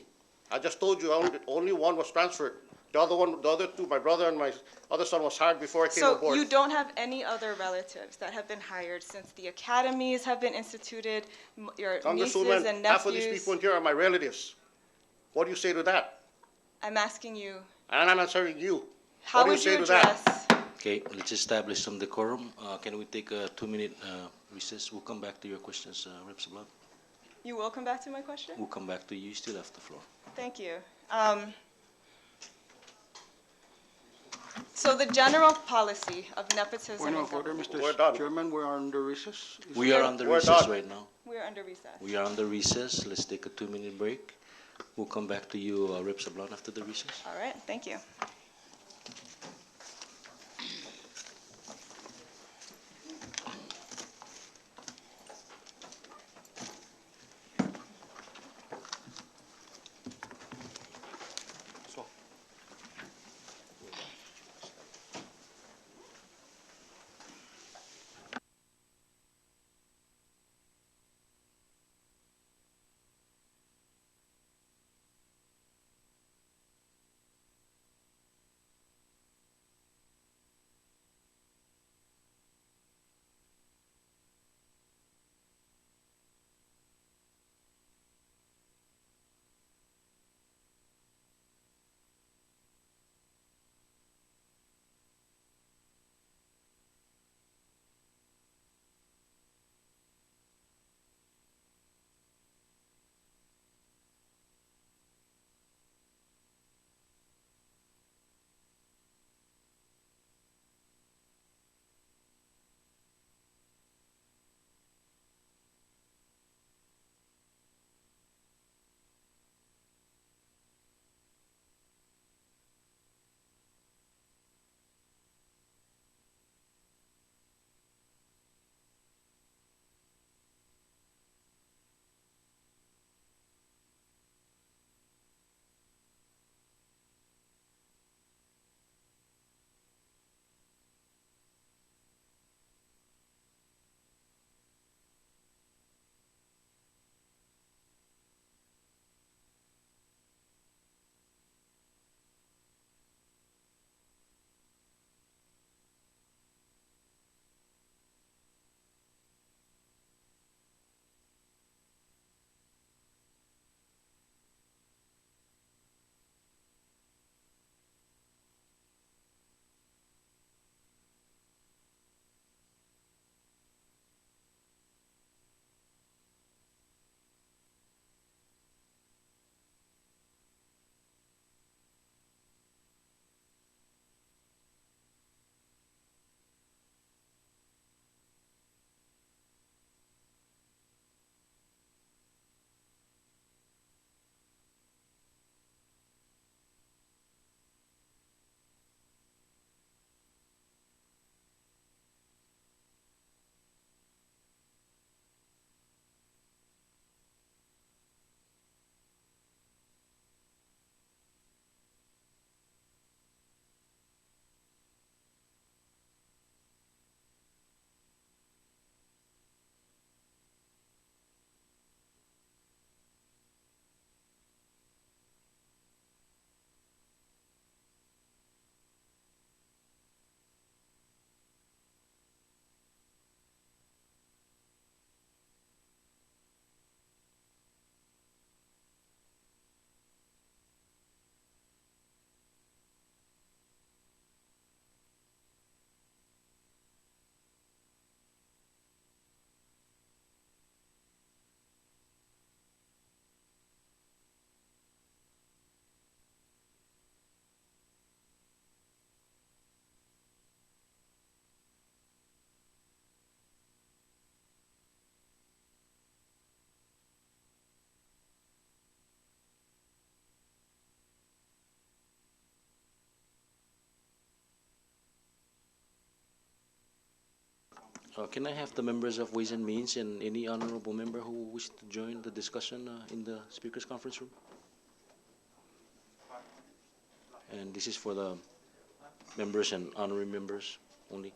I just told you only one was transferred. The other two, my brother and my other son was hired before I came So aboard. you don't have any other relatives that have been hired since the academies have been instituted, your nieces Congresswoman, and half of these nephews? people in here are my relatives. What do you say to that? I'm asking you, And I'm answering you. how What do you would say you to that? address? Okay, let's establish some decorum. Can we take a 2-minute recess? We'll come back to your questions, Rep. Sablag. You will come back to my question? We'll come back to you. You still have the floor. Thank you. So the general policy of nepotism Point in of order, government. We're Mr. done. Chairman, we are under recess. We are under We're recess done. right now. We are under recess. We are under recess. Let's take a 2-minute break. We'll come back to you, Rep. Sablan, after the recess. All right, thank you. Can I have the members of Ways and Means and any honorable member who wish to join the discussion in the Speaker's Conference Room? And this is for the members and honorary members only.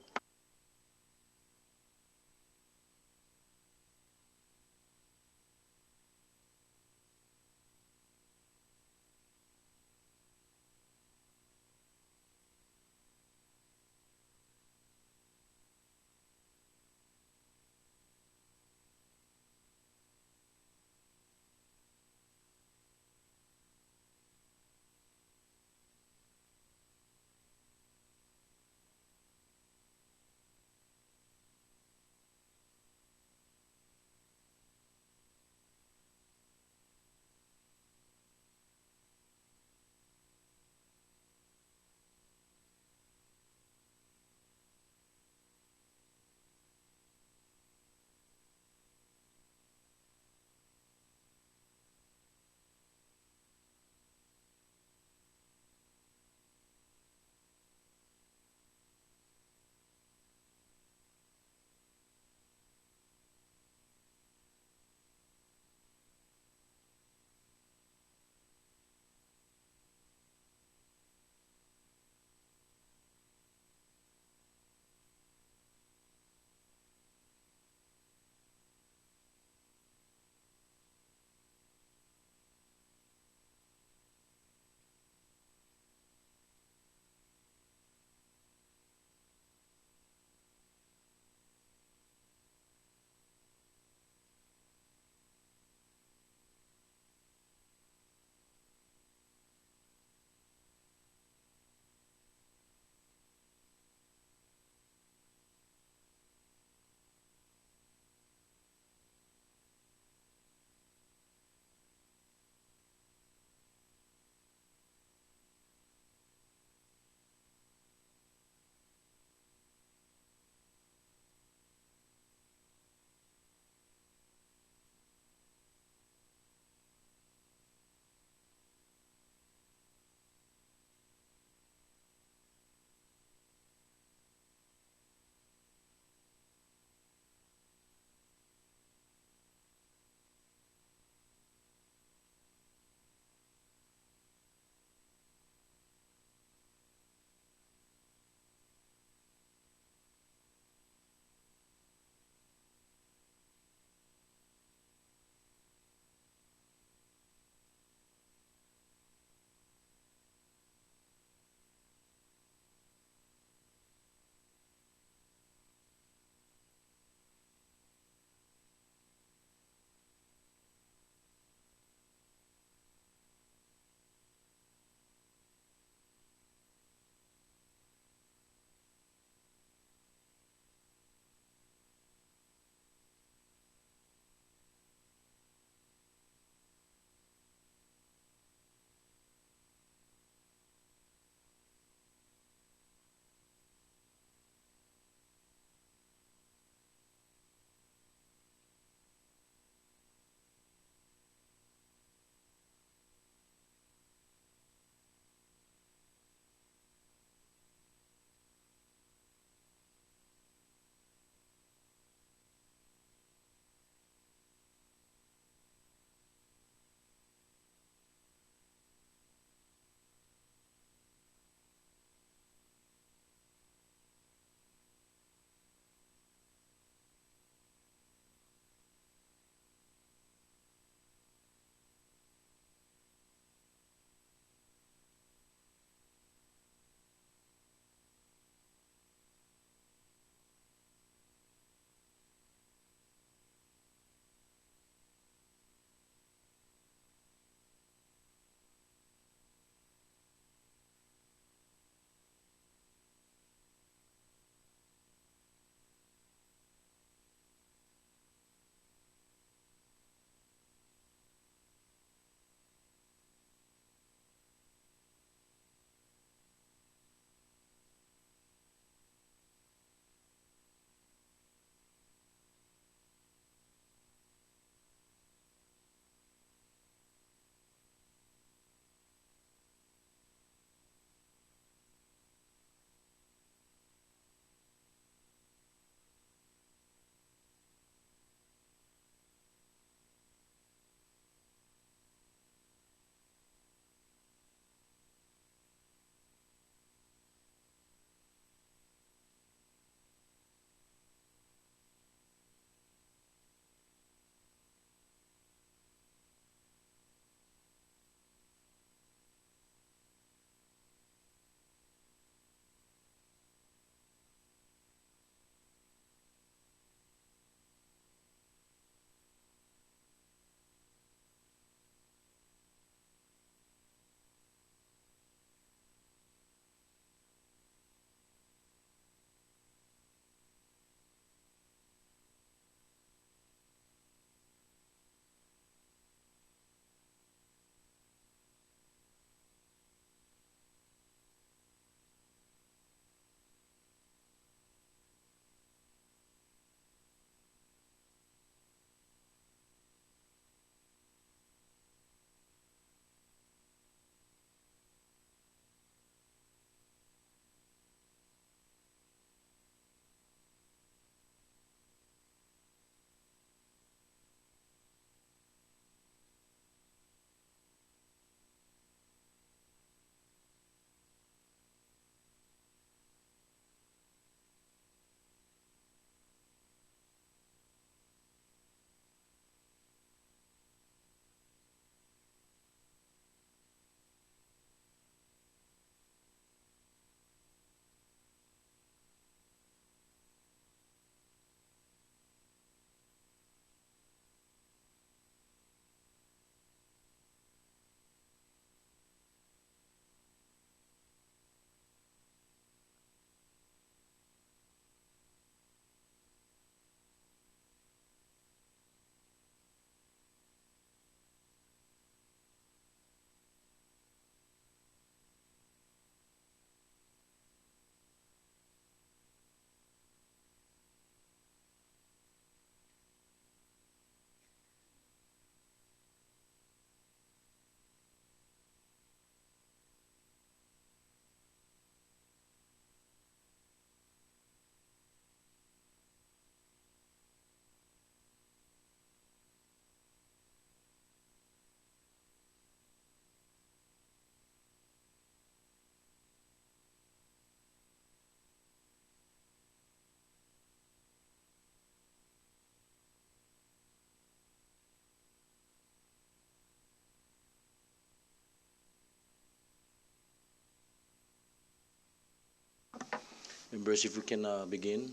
Members, if we can begin.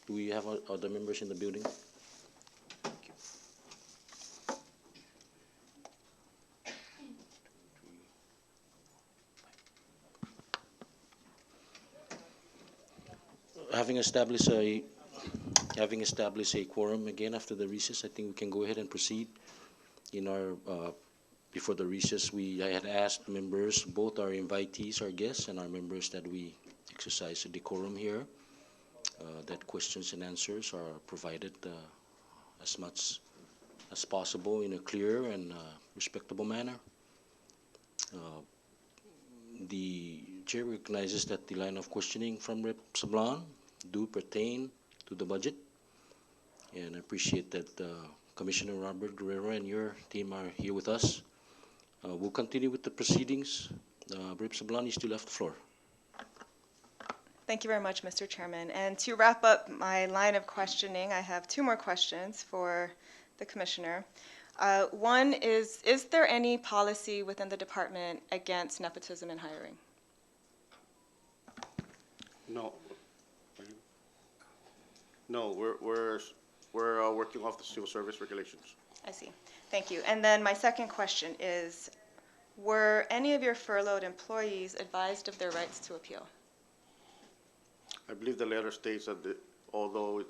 Do we have other members in the building? Having established a quorum again after the recess, I think we can go ahead and proceed. In our before the recess, I had asked members, both our invitees, our guests, and our members, that we exercise a decorum here. That questions and answers are provided as much as possible in a clear and respectable manner. The chair recognizes that the line of questioning from Rep. Sablan do pertain to the budget, and I appreciate that Commissioner Robert Guerrero and your team are here with us. We'll continue with the proceedings. Rep. Sablan, you still have the floor. Thank you very much, Mr. Chairman. And to wrap up my line of questioning, I have two more questions for the Commissioner. One is there any policy within the department against nepotism in hiring? No. No, we're working off the civil service regulations. I see. Thank you. And then my second question is, were any of your furloughed employees advised of their rights to appeal? I believe the letter states that although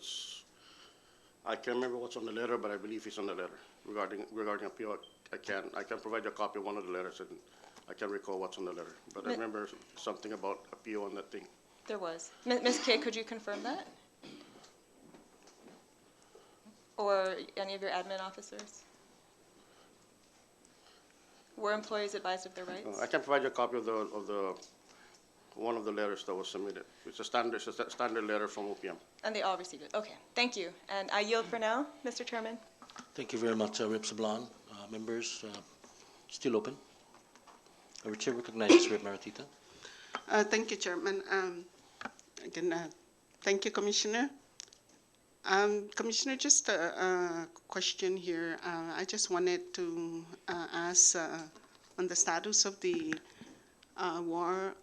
I can't remember what's on the letter, but I believe it's on the letter regarding appeal. I can provide you a copy of one of the letters, and I can't recall what's on the letter, but I remember something about appeal on that thing. There was. Ms. Kay, could you confirm that? Or any of your admin officers? Were employees advised of their rights? I can provide you a copy of the one of the letters that was submitted. It's a standard letter from OPM. And they all received it. Okay, thank you. And I yield for now, Mr. Chairman. Thank you very much, Rep. Sablan. Members, still open. Our chair recognizes Rep. Maratita. Thank you, Chairman. Again, thank you, Commissioner. Commissioner, just a question here. I just wanted to ask on the status of the war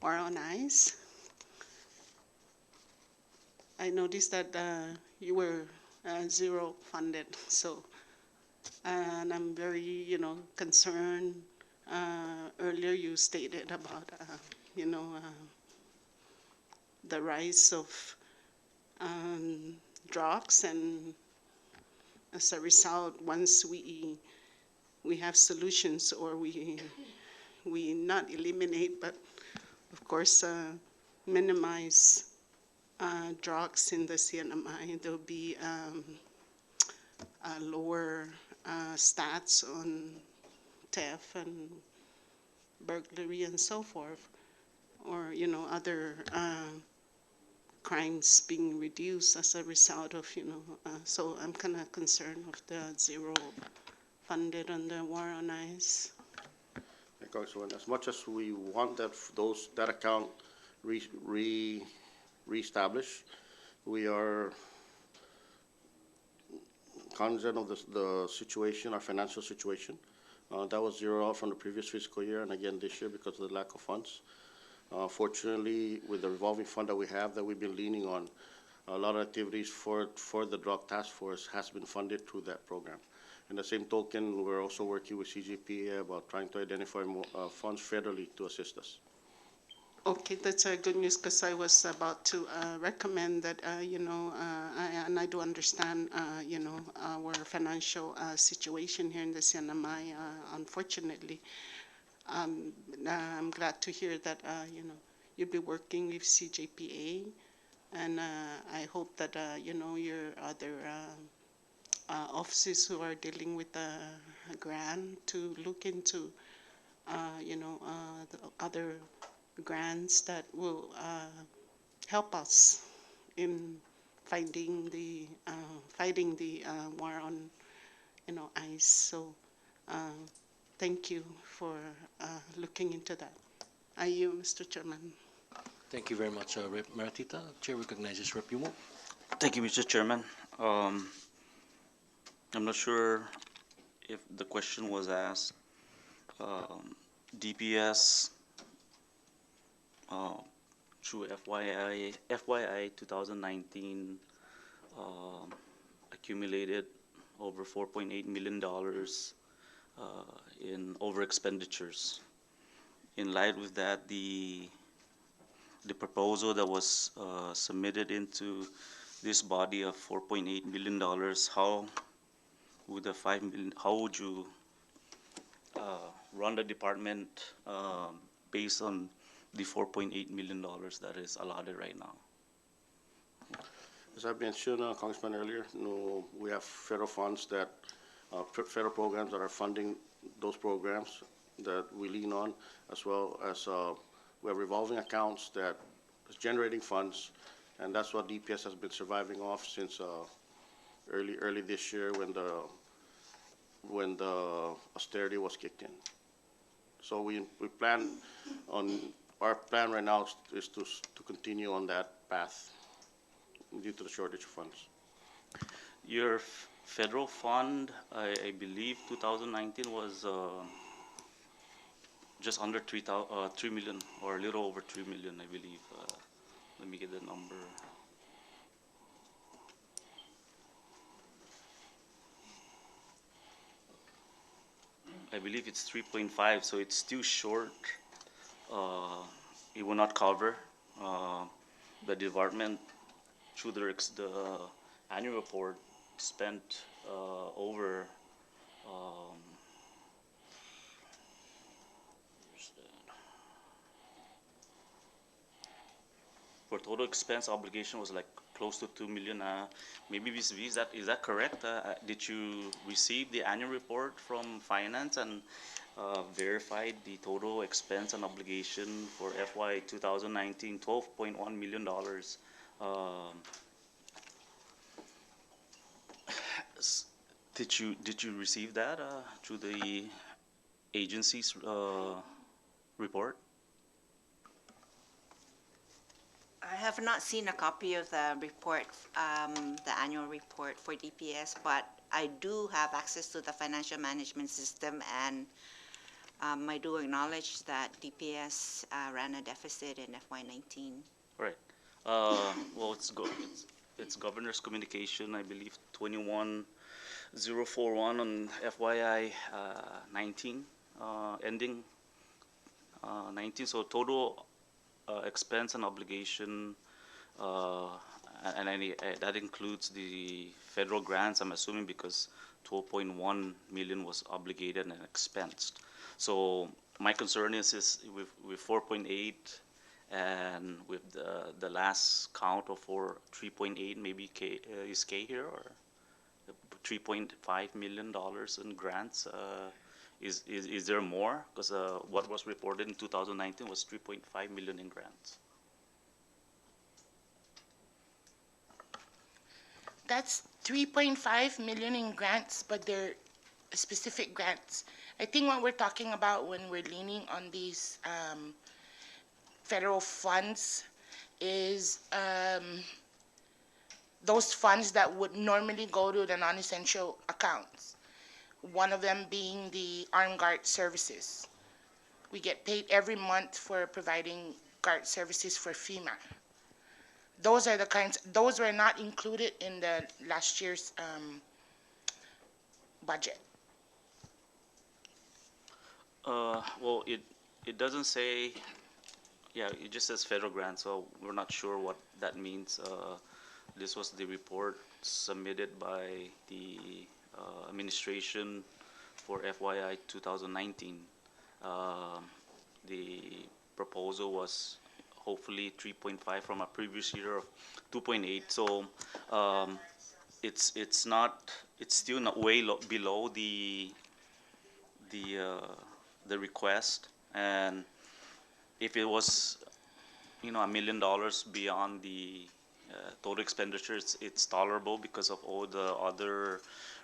on ice. I noticed that you were zero funded, so and I'm very, concerned. Earlier you stated about, the rise of drugs, and as a result, once we have solutions, or we not eliminate, but of course minimize drugs in the CNMI, there'll be lower stats on theft and burglary and so forth, or other crimes being reduced as a result of, so I'm kind of concerned of the zero funded on the war on ice. Congresswoman, as much as we want that account reestablished, we are cognizant of the situation, our financial situation. That was zero out from the previous fiscal year, and again this year because of the lack of funds. Fortunately, with the revolving fund that we have, that we've been leaning on, a lot of activities for the drug task force has been funded through that program. In the same token, we're also working with CGPA about trying to identify more funds federally to assist us. Okay, that's good news, because I was about to recommend that, and I do understand, our financial situation here in the CNMI, unfortunately. I'm glad to hear that, you'll be working with CJPA, and I hope that, your other offices who are dealing with the grant to look into, the other grants that will help us in fighting the war on, ice. So thank you for looking into that. Are you, Mr. Chairman? Thank you very much, Rep. Maratita. Chair recognizes Rep. Yumo. Thank you, Mr. Chairman. I'm not sure if the question was asked. DPS through FYI 2019 accumulated over $4.8 million in over expenditures. In light with that, the proposal that was submitted into this body of $4.8 million, how would the how would you run the department based on the $4.8 million that is allotted right now? As I mentioned, Congressman, earlier, we have federal funds that, federal programs that are funding those programs that we lean on, as well as we have revolving accounts that is generating funds, and that's what DPS has been surviving off since early this year when the austerity was kicked in. So we plan on, our plan right now is to continue on that path due to the shortage of funds. Your federal fund, I believe 2019 was just under 3 million, or a little over 3 million, I believe. Let me get the number. I believe it's 3.5, so it's still short. It will not cover the department through the annual report spent over for total expense obligation was like close to 2 million. Maybe Ms. V, is that correct? Did you receive the annual report from finance and verified the total expense and obligation for FY 2019, $12.1 million? Did you receive that through the agency's report? I have not seen a copy of the report, the annual report for DPS, but I do have access to the financial management system, and I do acknowledge that DPS ran a deficit in FY19. Right. Well, it's governor's communication, I believe 21041 on FYI 19, ending 19. So total expense and obligation, and that includes the federal grants, I'm assuming, because 12.1 million was obligated and expensed. So my concern is with 4.8 and with the last count of 3.8, maybe is K here, or $3.5 million in grants. Is there more? Because what was reported in 2019 was 3.5 million in grants. That's 3.5 million in grants, but they're specific grants. I think what we're talking about when we're leaning on these federal funds is those funds that would normally go to the non-essential accounts. One of them being the armed guard services. We get paid every month for providing guard services for FEMA. Those are the kinds, those were not included in the last year's budget. Well, it doesn't say, yeah, it just says federal grant, so we're not sure what that means. This was the report submitted by the administration for FYI 2019. The proposal was hopefully 3.5 from a previous year of 2.8. So it's still not way below the request. And if it was, $1 million beyond the total expenditures, it's tolerable because of all the other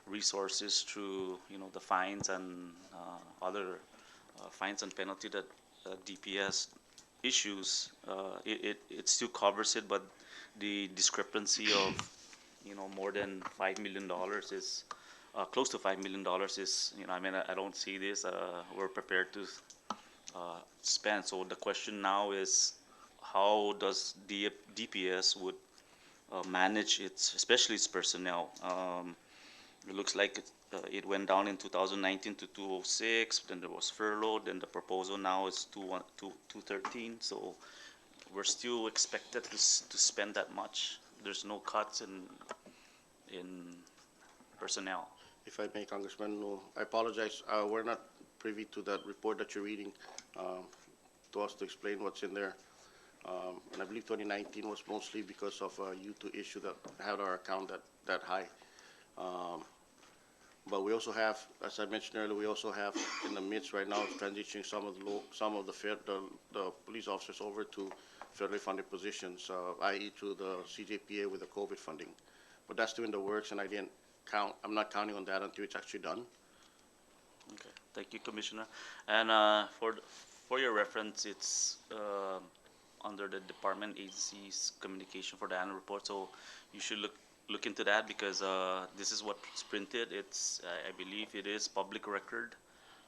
resources through the fines and other fines and penalty that DPS issues. It still covers it, but the discrepancy of more than $5 million is close to $5 million is I don't see this. We're prepared to spend. So the question now is, how does DPS would manage its, especially its personnel. It looks like it went down in 2019 to 206, then there was furlough, then the proposal now is 213. So we're still expected to spend that much. There's no cuts in personnel. If I may, Congressman, no, I apologize. We're not privy to that report that you're reading to us to explain what's in there. And I believe 2019 was mostly because of a U2 issue that had our account that high. But we also have, as I mentioned earlier, we also have in the midst right now of transitioning some of the police officers over to federally funded positions, i.e. to the CJPA with the COVID funding. But that's still in the works, and I'm not counting on that until it's actually done. Okay, thank you, Commissioner. And for your reference, it's under the department agency's communication for the annual report, so you should look into that, because this is what's printed. It's I believe it is public record,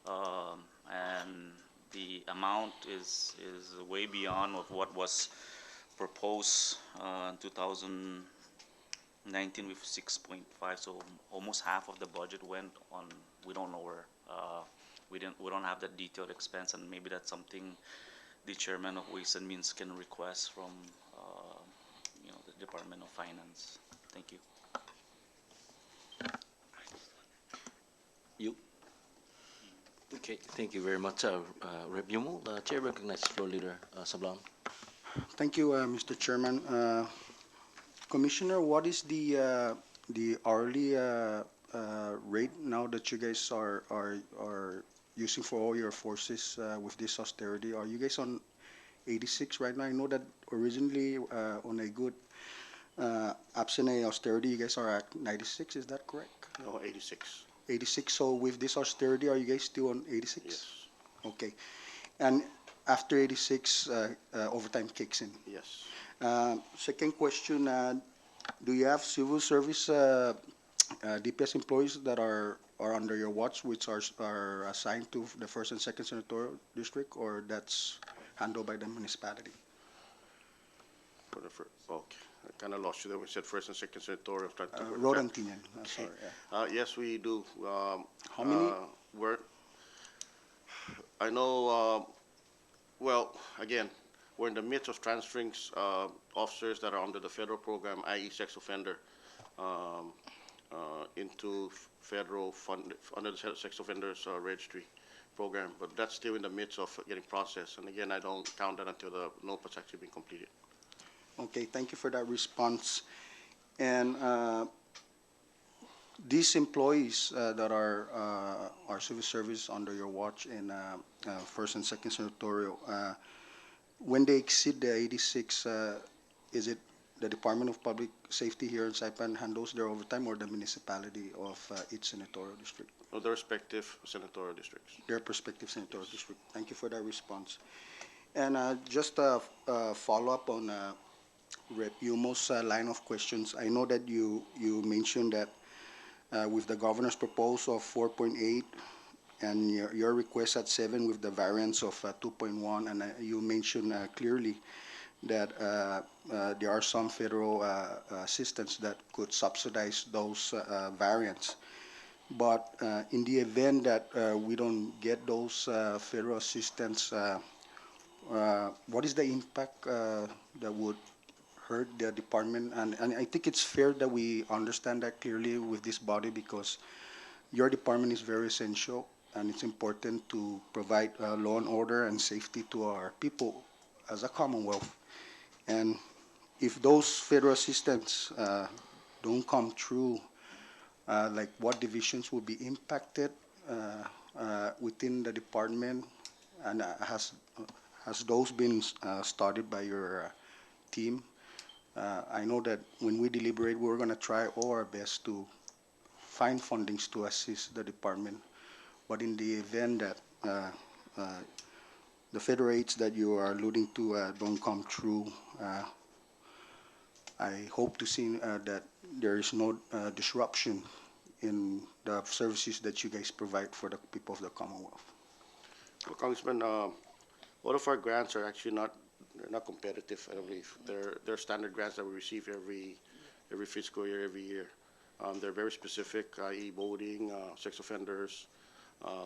and the amount is way beyond of what was proposed in 2019 with 6.5. So almost half of the budget went on. We don't know where. We don't have that detailed expense, and maybe that's something the chairman of Ways and Means can request from the Department of Finance. Thank you. You. Okay, thank you very much, Rep. Yumo. The chair recognizes Floor Leader Sablan. Thank you, Mr. Chairman. Commissioner, what is the hourly rate now that you guys are using for all your forces with this austerity? Are you guys on 86 right now? I know that originally on a good absent a austerity, you guys are at 96. Is that correct? No, 86. 86. So with this austerity, are you guys still on 86? Yes. Okay. And after 86, overtime kicks in. Yes. Second question, do you have civil service DPS employees that are under your watch, which are assigned to the 1st and 2nd Senatorial District, or that's handled by the municipality? Okay. I kind of lost you there. We said 1st and 2nd Senatorial. Road and Tinian. Sorry. Yeah. Yes, we do. How many? I know, well, again, we're in the midst of transferring officers that are under the federal program, i.e. sex offender, into federal fund, under the sex offenders registry program. But that's still in the midst of getting processed. And again, I don't count that until the NOPA's actually been completed. Okay, thank you for that response. And these employees that are civil service under your watch in 1st and 2nd Senatorial, when they exceed the 86, is it the Department of Public Safety here in Saipan handles their overtime, or the municipality of each senatorial district? No, the respective senatorial districts. Their respective senatorial district. Thank you for that response. And just a follow-up on Rep. Yumo's line of questions. I know that you mentioned that with the governor's proposal of 4.8 and your request at 7 with the variance of 2.1, and you mentioned clearly that there are some federal assistance that could subsidize those variants. But in the event that we don't get those federal assistance, what is the impact that would hurt the department? And I think it's fair that we understand that clearly with this body, because your department is very essential, and it's important to provide law and order and safety to our people as a Commonwealth. And if those federal assistance don't come through, like what divisions will be impacted within the department, and has those been studied by your team? I know that when we deliberate, we're going to try all our best to find fundings to assist the department. But in the event that the federal rates that you are alluding to don't come through, I hope to see that there is no disruption in the services that you guys provide for the people of the Commonwealth. Well, Congressman, a lot of our grants are actually not they're not competitive, I don't believe. They're standard grants that we receive every fiscal year, every year. They're very specific, i.e. voting, sex offenders,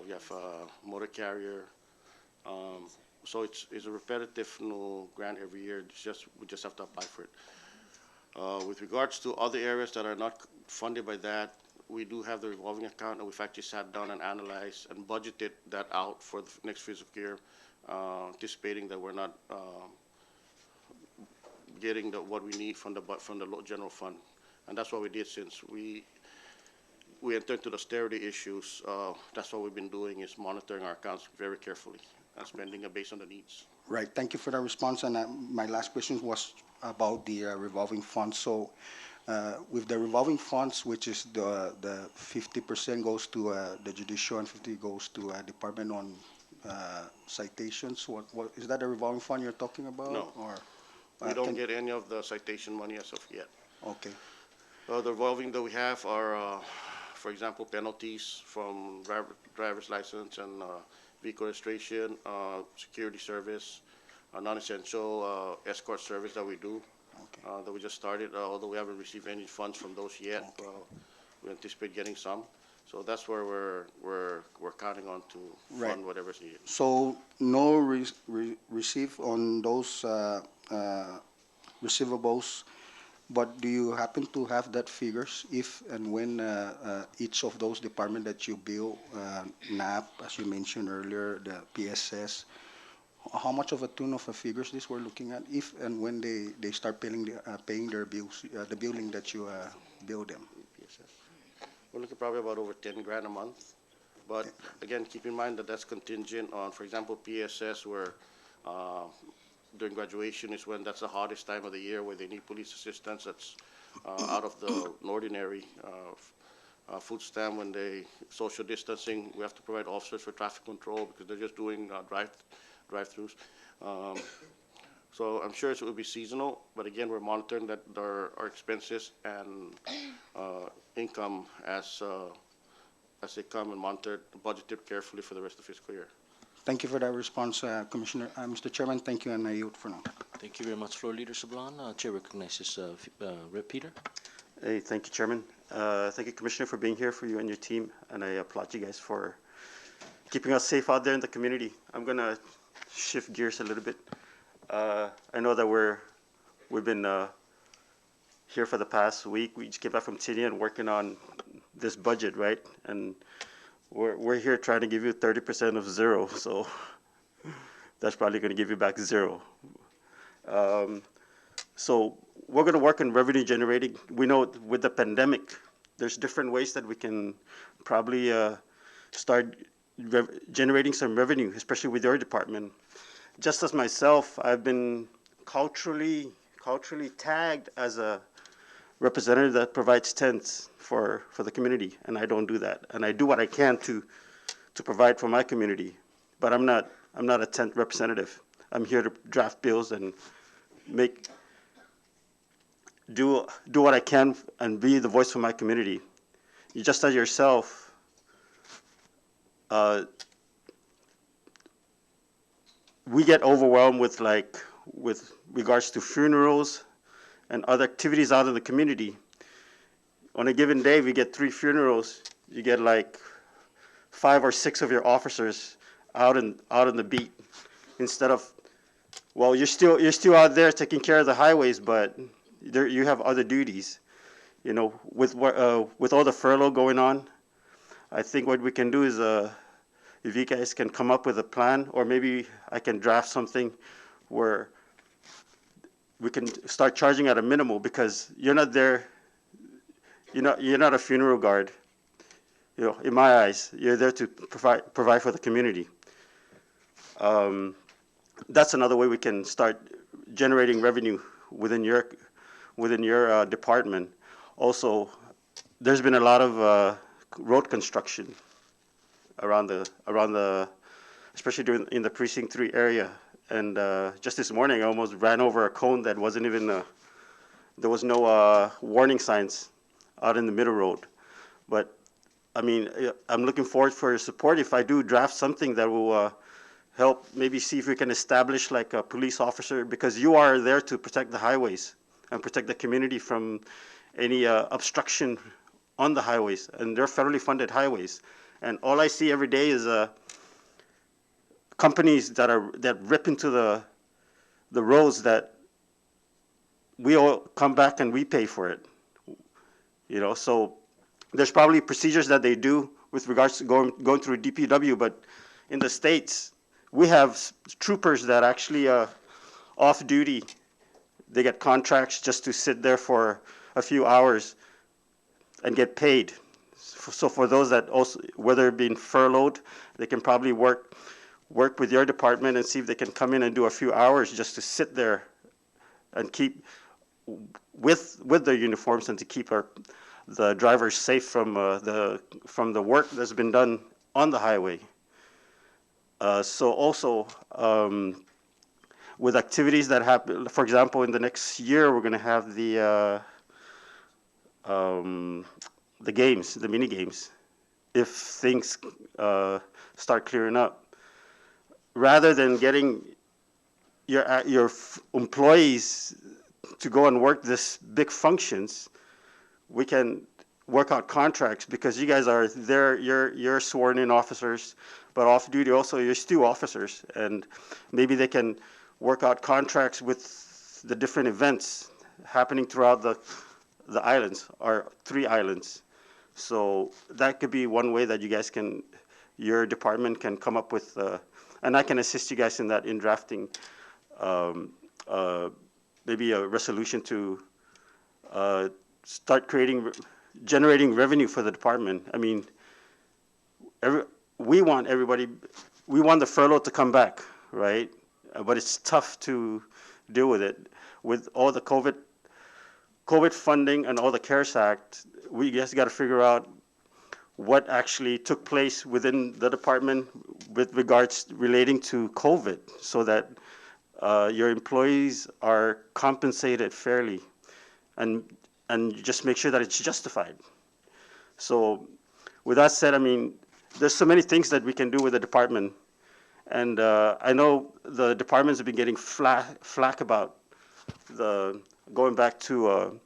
we have motor carrier. So it's a repetitive grant every year. We just have to apply for it. With regards to other areas that are not funded by that, we do have the revolving account, and we've actually sat down and analyzed and budgeted that out for the next fiscal year, anticipating that we're not getting what we need from the general fund. And that's what we did since we entered into the austerity issues. That's what we've been doing, is monitoring our accounts very carefully and spending it based on the needs. Right. Thank you for that response. And my last question was about the revolving funds. So with the revolving funds, which is the 50% goes to the judicial and 50 goes to Department on citations. What is that, the revolving fund you're talking about? No. Or we don't get any of the citation money as of yet. Okay. The revolving that we have are, for example, penalties from driver's license and vehicle registration, security service, non-essential escort service that we do, that we just started, although we haven't received any funds from those yet. Okay. We anticipate getting some. So that's where we're counting on to fund whatever's needed. So no receive on those receivables, but do you happen to have that figures if and when each of those departments that you bill, NAP, as you mentioned earlier, the PSS, how much of a tune of figures this we're looking at if and when they start paying their bills, the billing that you bill them? We're looking probably about over 10 grand a month. But again, keep in mind that that's contingent on, for example, PSS, where during graduation is when that's the hardest time of the year, where they need police assistance. That's out of the ordinary. Food stamp, when they social distancing, we have to provide officers for traffic control because they're just doing drive-throughs. So I'm sure it will be seasonal, but again, we're monitoring that our expenses and income as they come, and monitored, budgeted carefully for the rest of the fiscal year. Thank you for that response, Commissioner. Mr. Chairman, thank you, and I yield for now. Thank you very much, Floor Leader Sablan. Chair recognizes Rep. Peter. Hey, thank you, Chairman. Thank you, Commissioner, for being here, for you and your team, and I applaud you guys for keeping us safe out there in the community. I'm going to shift gears a little bit. I know that we've been here for the past week. We just came back from Tinian and working on this budget, right? And we're here trying to give you 30% of zero, so that's probably going to give you back zero. So we're going to work on revenue generating. We know with the pandemic, there's different ways that we can probably start generating some revenue, especially with your department. Just as myself, I've been culturally tagged as a representative that provides tents for the community, and I don't do that. And I do what I can to provide for my community, but I'm not a tent representative. I'm here to draft bills and do what I can and be the voice for my community. You just as yourself, we get overwhelmed with regards to funerals and other activities out in the community. On a given day, we get 3 funerals. You get like 5 or 6 of your officers out in the beat, instead of, well, you're still out there taking care of the highways, but you have other duties. You know, with all the furlough going on, I think what we can do is, if you guys can come up with a plan, or maybe I can draft something where we can start charging at a minimal, because you're not there. You're not a funeral guard. You know, in my eyes, you're there to provide for the community. That's another way we can start generating revenue within your department. Also, there's been a lot of road construction around the, especially in the Precinct 3 area. And just this morning, I almost ran over a cone that wasn't even, there was no warning signs out in the middle road. But I mean, I'm looking forward for your support if I do draft something that will help maybe see if we can establish like a police officer, because you are there to protect the highways and protect the community from any obstruction on the highways, and they're federally funded highways. And all I see every day is companies that rip into the roads that we all come back and we pay for it. You know, so there's probably procedures that they do with regards to going through DPW, but in the States, we have troopers that actually off duty. They get contracts just to sit there for a few hours and get paid. So for those that also, whether being furloughed, they can probably work with your department and see if they can come in and do a few hours just to sit there and keep with their uniforms and to keep the drivers safe from the work that's been done on the highway. So also with activities that happen, for example, in the next year we're going to have the games, the mini games, if things start clearing up. Rather than getting your employees to go and work this big functions, we can work out contracts, because you guys are there, you're sworn in officers, but off duty also you're still officers, and maybe they can work out contracts with the different events happening throughout the islands, or 3 islands. So that could be one way that you guys can, your department can come up with, and I can assist you guys in that, in drafting maybe a resolution to start generating revenue for the department. I mean, we want the furlough to come back, right? But it's tough to deal with it. With all the COVID funding and all the CARES Act, we just got to figure out what actually took place within the department with regards relating to COVID, so that your employees are compensated fairly, and just make sure that it's justified. So with that said, I mean, there's so many things that we can do with the department. And I know the departments have been getting flack about going back to,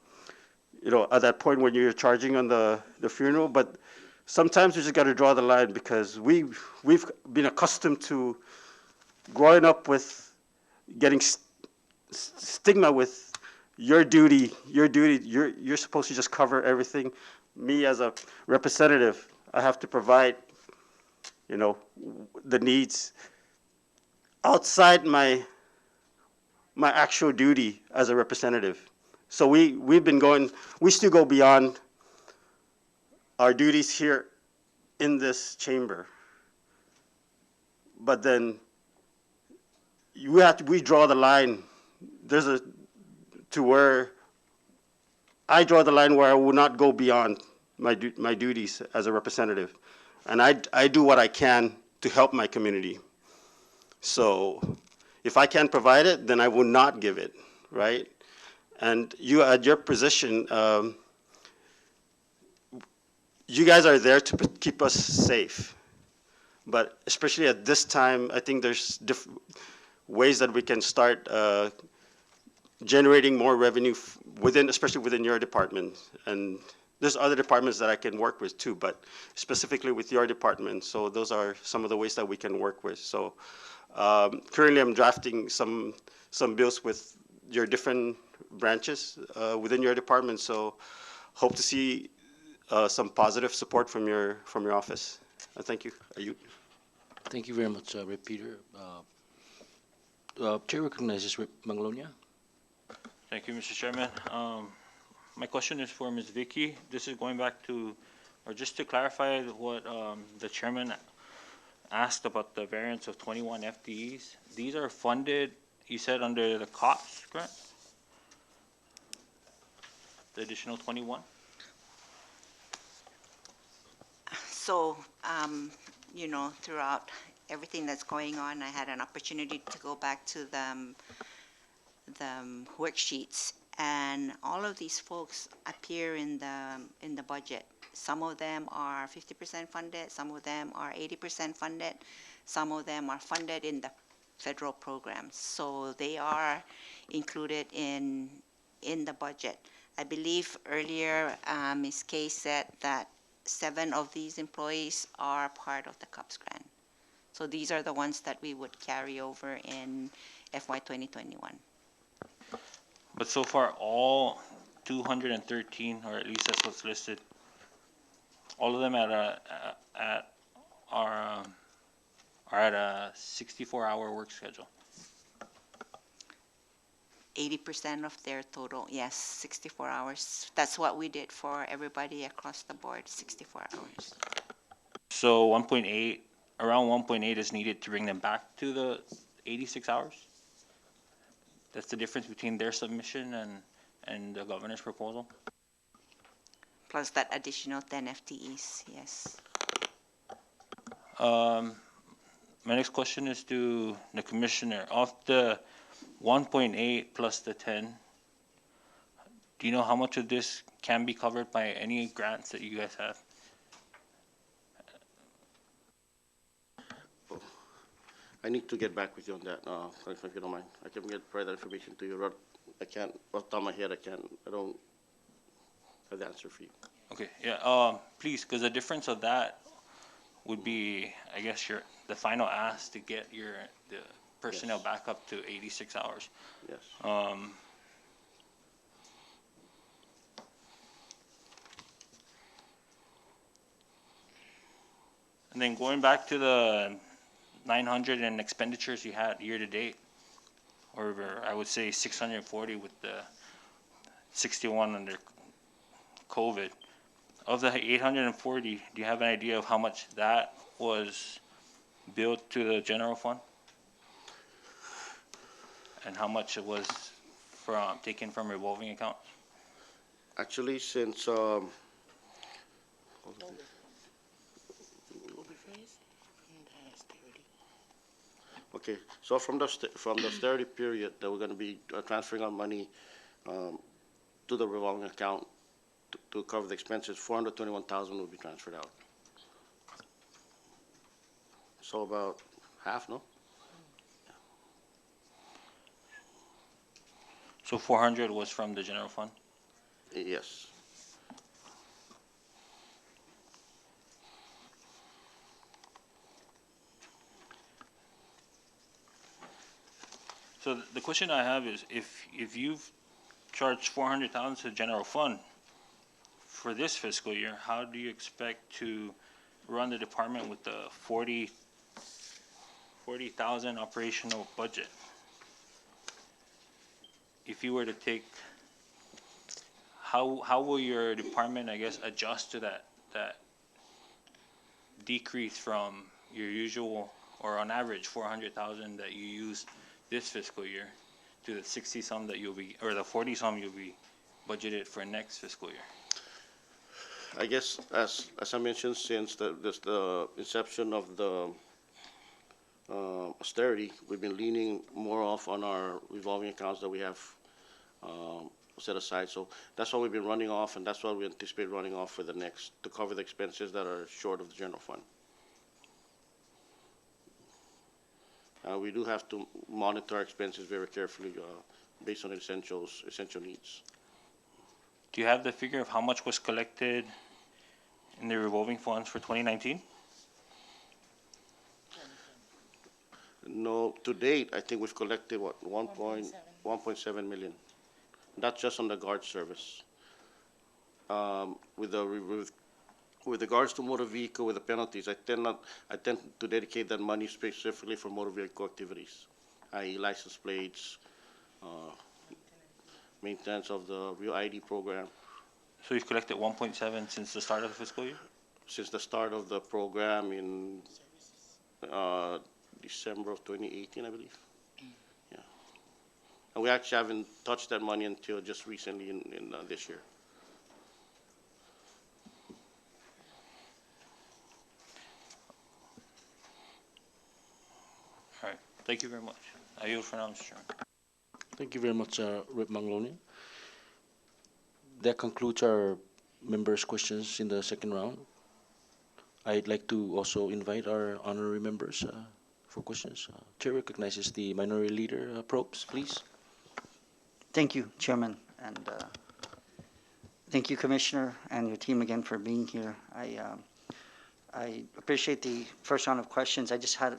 at that point when you're charging on the funeral, but sometimes we just got to draw the line, because we've been accustomed to growing up with getting stigma with your duty, you're supposed to just cover everything. Me as a representative, I have to provide, the needs outside my actual duty as a representative. So we still go beyond our duties here in this chamber. But then we draw the line. To where I draw the line where I will not go beyond my duties as a representative, and I do what I can to help my community. So if I can't provide it, then I will not give it, right? And you, at your position, you guys are there to keep us safe. But especially at this time, I think there's different ways that we can start generating more revenue especially within your department. And there's other departments that I can work with too, but specifically with your department. So those are some of the ways that we can work with. So currently I'm drafting some bills with your different branches within your department. So hope to see some positive support from your office. Thank you. Thank you very much, Rep. Peter. Chair recognizes Rep. Mangalonia. Thank you, Mr. Chairman. My question is for Ms. Vicky. This is going back to, or just to clarify what the chairman asked about the variance of 21 FTEs. These are funded, you said, under the COPS grant? The additional 21? So, throughout everything that's going on, I had an opportunity to go back to the worksheets, and all of these folks appear in the budget. Some of them are 50% funded, some of them are 80% funded, Some of them are funded in the federal programs, so they are included in the budget. I believe earlier Ms. Kay said that 7 of these employees are part of the CUPS grant. So these are the ones that we would carry over in FY 2021. But so far, all 213, or at least that's what's listed, all of them are at a 64-hour work schedule. 80% of their total, yes, 64 hours. That's what we did for everybody across the board, 64 hours. So 1.8, around 1.8 is needed to bring them back to the 86 hours? That's the difference between their submission and the governor's proposal? Plus that additional 10 FTEs, yes. My next question is to the commissioner. Of the 1.8 plus the 10, do you know how much of this can be covered by any grants that you guys have? I need to get back with you on that, if you don't mind. I can get further information to you. I can't, off the top of my head, I don't have the answer for you. Okay, yeah, please, because the difference of that would be, I guess, the final ask to get the personnel Yes. back up to 86 hours. Yes. And then going back to the 900 in expenditures you had year to date, or I would say 640 with the 61 under COVID. Of the 840, do you have an idea of how much that was billed to the general fund? And how much it was taken from revolving accounts? Actually, since, okay, so from the austerity period that we're going to be transferring our money to the revolving account to cover the expenses, 421,000 will be transferred out. So about half, no? So 400 was from the general fund? Yes. So the question I have is, if you've charged 400,000 to the general fund for this fiscal year, how do you expect to run the department with the 40,000 operational budget? If you were to take, how will your department, I guess, adjust to that decrease from your usual, or on average, 400,000 that you use this fiscal year to the 60-some that you'll be, or the 40-some you'll be budgeted for next fiscal year? I guess, as I mentioned, since the inception of the austerity, we've been leaning more off on our revolving accounts that we have set aside. So that's what we've been running off, and that's what we anticipate running off for the next, to cover the expenses that are short of the general fund. We do have to monitor our expenses very carefully based on essential needs. Do you have the figure of how much was collected in the revolving funds for 2019? No, to date, I think we've collected, what, 1.7 million. That's just on the guard service. With regards to motor vehicle, with the penalties, I tend to dedicate that money specifically for motor vehicle activities, i.e. license plates, maintenance of the real ID program. So you've collected 1.7 since the start of the fiscal year? Since the start of the program in December of 2018, I believe. Yeah. And we actually haven't touched that money until just recently in this year. All right. Thank you very much. I yield for now, Mr. Chairman. Thank you very much, Rep. Mangloni. That concludes our members' questions in the second round. I'd like to also invite our honorary members for questions. Chair recognizes the Minority Leader, Probst, please. Thank you, Chairman, and thank you, Commissioner, and your team again for being here. I appreciate the first round of questions. I just had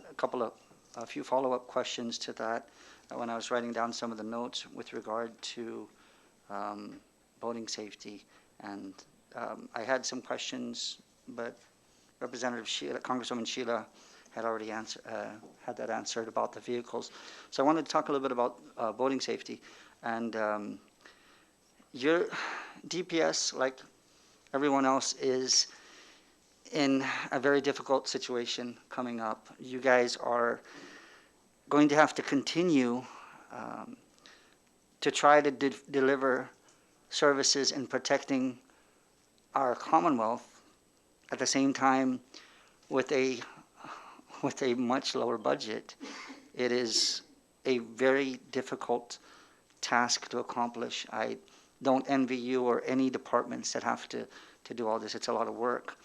a few follow-up questions to that when I was writing down some of the notes with regard to voting safety. And I had some questions, but Representative Sheila, Congresswoman Sheila had already had that answered about the vehicles. So I wanted to talk a little bit about voting safety. And your DPS, like everyone else, is in a very difficult situation coming up. You guys are going to have to continue to try to deliver services in protecting our Commonwealth at the same time with a much lower budget. It is a very difficult task to accomplish. I don't envy you or any departments that have to do all this. It's a lot of work.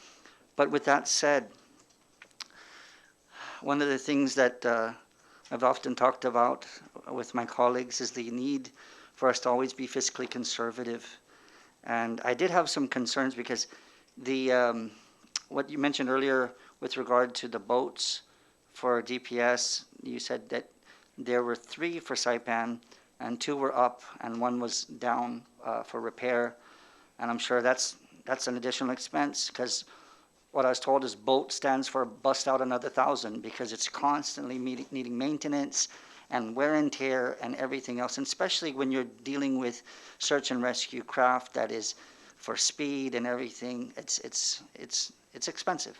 But with that said, one of the things that I've often talked about with my colleagues is the need for us to always be fiscally conservative. And I did have some concerns because what you mentioned earlier with regard to the boats for DPS, you said that there were 3 for Saipan and 2 were up and 1 was down for repair. And I'm sure that's an additional expense, because what I was told is boat stands for bust out another 1,000, because it's constantly needing maintenance and wear and tear and everything else, and especially when you're dealing with search and rescue craft that is for speed and everything. It's expensive.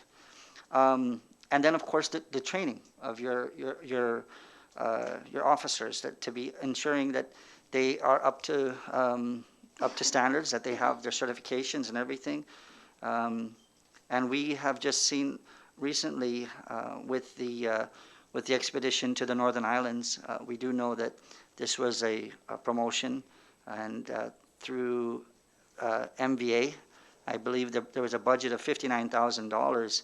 And then of course the training of your officers, that to be ensuring that they are up to standards, that they have their certifications and everything. And we have just seen recently with the expedition to the Northern Islands, we do know that this was a promotion, and through MVA, I believe that there was a budget of $59,000.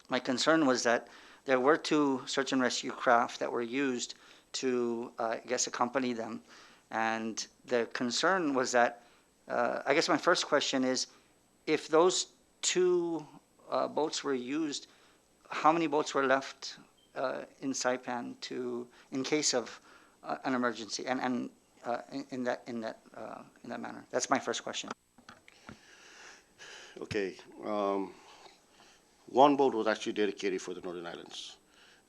My concern was that there were 2 search and rescue craft that were used to, I guess, accompany them. And the concern was that, I guess my first question is, if those 2 boats were used, how many boats were left in Saipan in case of an emergency, and in that manner? That's my first question. Okay. 1 boat was actually dedicated for the Northern Islands.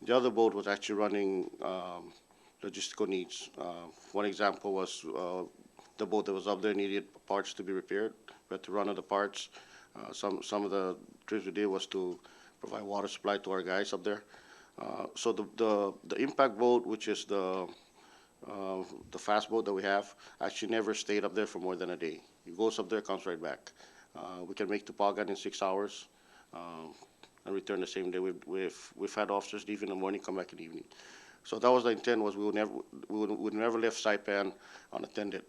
The other boat was actually running logistical needs. One example was the boat that was up there needed parts to be repaired. We had to run other parts. Some of the trips we did was to provide water supply to our guys up there. So the impact boat, which is the fast boat that we have, actually never stayed up there for more than a day. It goes up there, comes right back. We can make Tupagan in 6 hours and return the same day. We've had officers leave in the morning, come back in the evening. So that was the intent, was we would never leave Saipan unattended.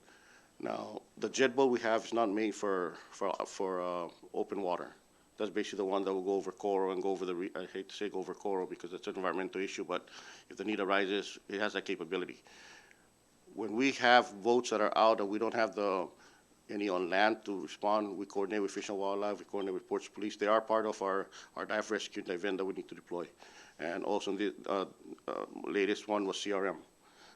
Now, the jet boat we have is not made for open water. That's basically the one that will go over coral and go over I hate to say go over coral because it's an environmental issue, but if the need arises, it has that capability. When we have boats that are out and we don't have any on land to respond, we coordinate with Fish and Wildlife, we coordinate with Ports Police. They are part of our dive rescue event that we need to deploy. And also the latest one was CRM.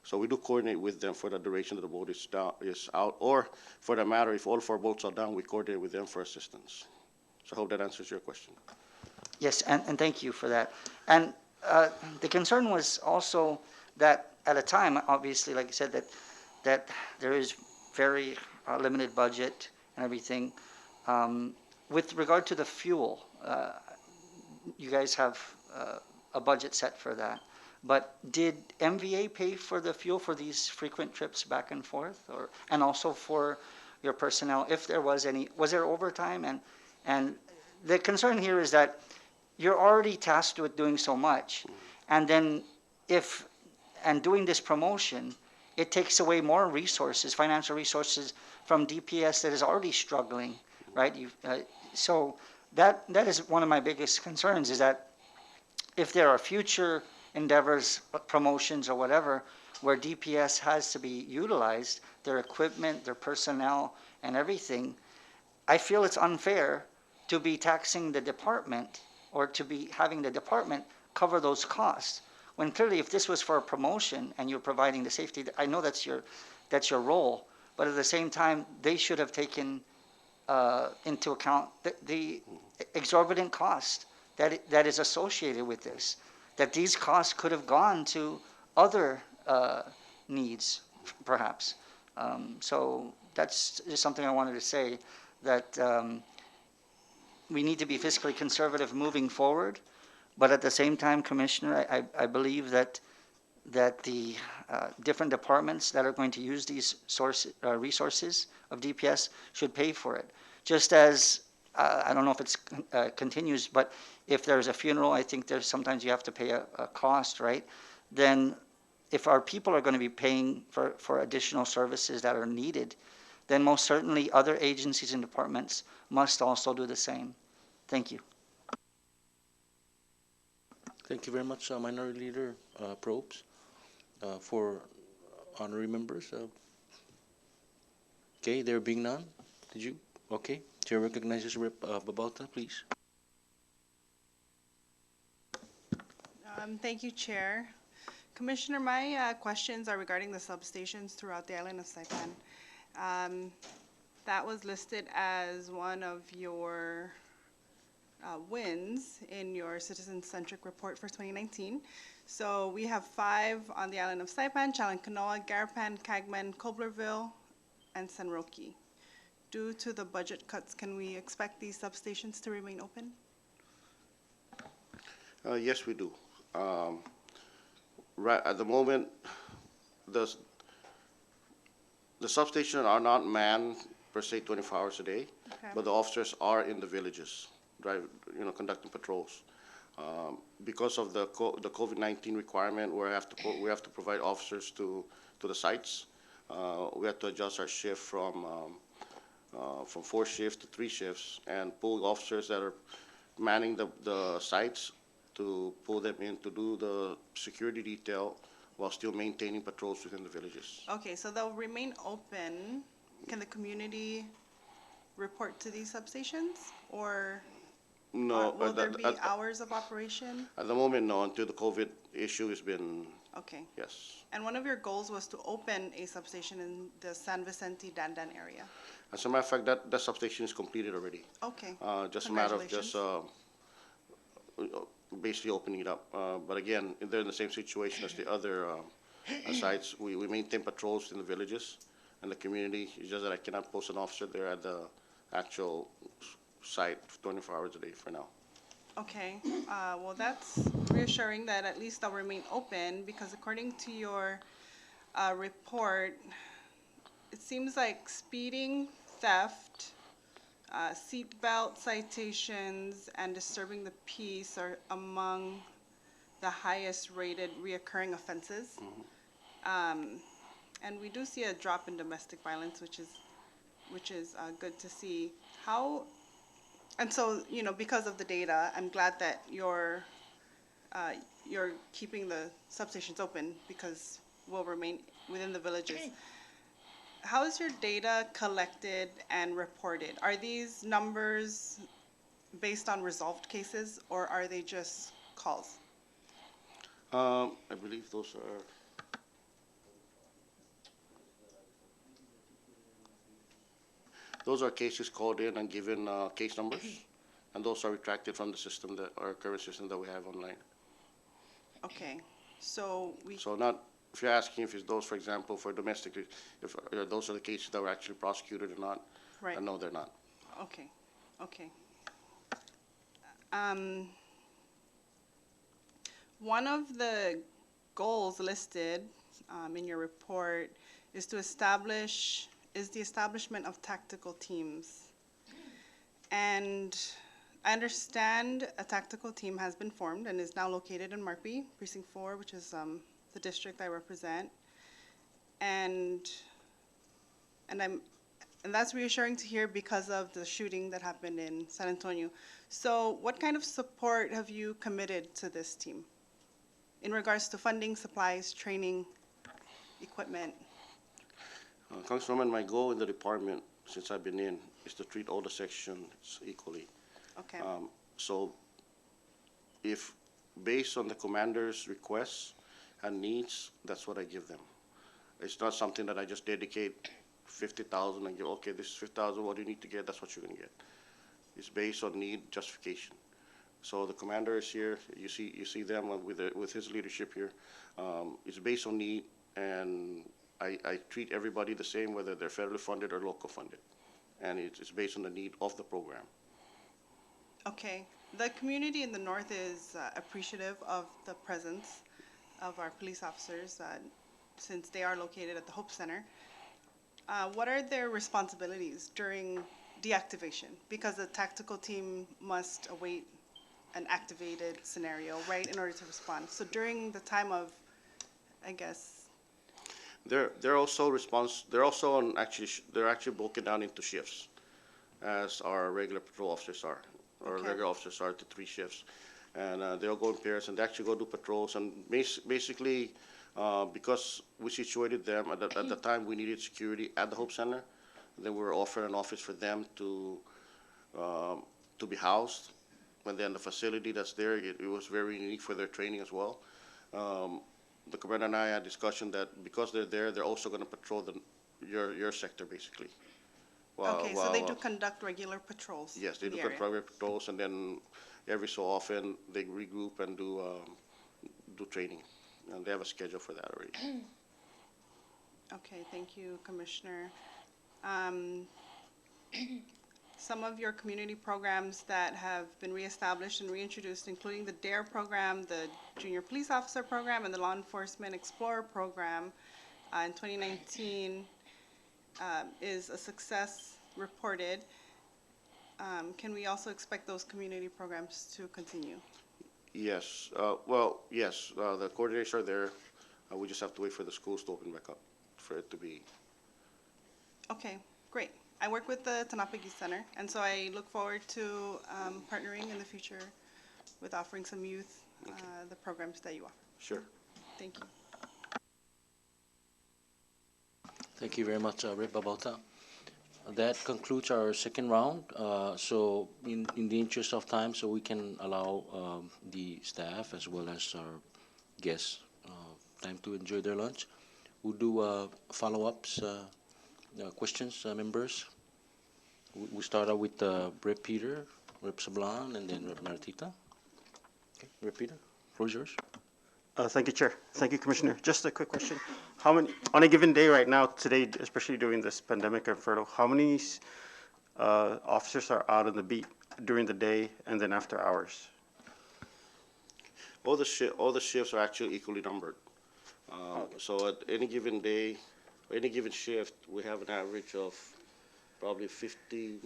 So we do coordinate with them for the duration that the boat is out, or for that matter, if all 4 boats are down, we coordinate with them for assistance. So I hope that answers your question. Yes, and thank you for that. And the concern was also that at a time, obviously, like you said, that there is very limited budget and everything. With regard to the fuel, you guys have a budget set for that. But did MVA pay for the fuel for these frequent trips back and forth, and also for your personnel, if there was any? Was there overtime? And the concern here is that you're already tasked with doing so much, and then doing this promotion, it takes away more resources, financial resources from DPS that is already struggling, right? So that is one of my biggest concerns, is that if there are future endeavors, promotions or whatever, where DPS has to be utilized, their equipment, their personnel and everything, I feel it's unfair to be taxing the department or to be having the department cover those costs. When clearly if this was for a promotion and you're providing the safety, I know that's your role, but at the same time, they should have taken into account the exorbitant cost that is associated with this, that these costs could have gone to other needs, perhaps. So that's just something I wanted to say, that we need to be fiscally conservative moving forward, but at the same time, Commissioner, I believe that the different departments that are going to use these resources of DPS should pay for it. Just as, I don't know if it's continues, but if there's a funeral, I think there's sometimes you have to pay a cost, right? Then if our people are going to be paying for additional services that are needed, then most certainly other agencies and departments must also do the same. Thank you. Thank you very much, Minority Leader Probes. For honorary members, okay, there being none, did you? Okay, Chair recognizes Rep. Babalta, please. Thank you, Chair. Commissioner, my questions are regarding the substations throughout the island of Saipan. That was listed as one of your wins in your citizen-centric report for 2019. So we have 5 on the island of Saipan, Chalankanoa, Garapan, Cagman, Coblerville, and San Roque. Due to the budget cuts, can we expect these substations to remain open? Yes, we do. Right at the moment, the substations are not manned per se 24 hours a day, Okay. but the officers are in the villages, conducting patrols. Because of the COVID-19 requirement, we have to provide officers to the sites. We have to adjust our shift from 4 shifts to 3 shifts and pull officers that are manning the sites to pull them in to do the security detail while still maintaining patrols within the villages. Okay, so they'll remain open. Can the community report to these substations, or No, will there be hours of operation? at the moment, no, until the COVID issue has been, Okay. yes. And one of your goals was to open a substation in the San Vicente Dandan area. As a matter of fact, that substation is completed already. Okay. Just a matter of just basically opening it up. But again, they're in the same situation as the other sites. We maintain patrols in the villages and the community. It's just that I cannot post an officer there at the actual site 24 hours a day for now. Okay, well, that's reassuring that at least they'll remain open, because according to your report, it seems like speeding, theft, seatbelt citations, and disturbing the peace are among the highest rated reoccurring offenses. And we do see a drop in domestic violence, which is good to see. And so, because of the data, I'm glad that you're keeping the substations open, because we'll remain within the villages. How is your data collected and reported? Are these numbers based on resolved cases, or are they just calls? I believe those are cases called in and given case numbers, and those are retracted from the system, our current system that we have online. Okay, so if you're asking if it's those, for example, for domestic, if those are the cases that were actually prosecuted or not, right. No, they're not. Okay, okay. One of the goals listed in your report is the establishment of tactical teams. And I understand a tactical team has been formed and is now located in Markby, Precinct 4, which is the district I represent. And And that's reassuring to hear because of the shooting that happened in San Antonio. So what kind of support have you committed to this team in regards to funding, supplies, training, equipment? Councilwoman, my goal in the department, since I've been in, is to treat all the sections equally. Okay. So if, based on the commander's requests and needs, that's what I give them. It's not something that I just dedicate 50,000 and give, okay, this is 50,000, what do you need to get, that's what you're gonna get. It's based on need justification. So the commander is here, you see them with his leadership here. It's based on need, and I treat everybody the same, whether they're federally funded or local funded. And it's based on the need of the program. Okay. The community in the north is appreciative of the presence of our police officers since they are located at the Hope Center. What are their responsibilities during deactivation? Because the tactical team must await an activated scenario, right, in order to respond. So during the time of, I guess, They're also they're actually broken down into shifts, as our regular patrol officers are. Our Okay. regular officers are to 3 shifts, and they'll go in pairs and they actually go do patrols. And basically, because we situated them at the time, we needed security at the Hope Center. Then we were offered an office for them to be housed. And then the facility that's there, it was very unique for their training as well. The commander and I had discussion that because they're there, they're also going to patrol your sector basically. okay, so they do conduct regular patrols. Yes, they in do the area. conduct patrols, and then every so often they regroup and do training, and they have a schedule for that already. Okay, thank you, Commissioner. Some of your community programs that have been reestablished and reintroduced, including the DARE program, the Junior Police Officer program, and the Law Enforcement Explorer program in 2019 is a success reported. Can we also expect those community programs to continue? Yes, yes, the coordinators are there. We just have to wait for the schools to open back up for it to be. Okay, great. I work with the Tanapagi Center, and so I look forward to partnering in the future with offering some youth the programs that you offer. Sure. Thank you. Thank you very much, Rep. Babauta. That concludes our second round. So in the interest of time, so we can allow the staff as well as our guests time to enjoy their lunch. We'll do follow-ups, questions, members. We start out with Rep. Peter, Rep. Sablan, and then Rep. Maratita. Okay, Rep. Peter, floor is yours. Thank you, Chair. Thank you, Commissioner. Just a quick question. How many, on a given day right now, today, especially during this pandemic and furlough, how many officers are out on the beat during the day and then after hours? All the shifts are actually equally numbered. So at any given day, or any given shift, we have an average of probably 50.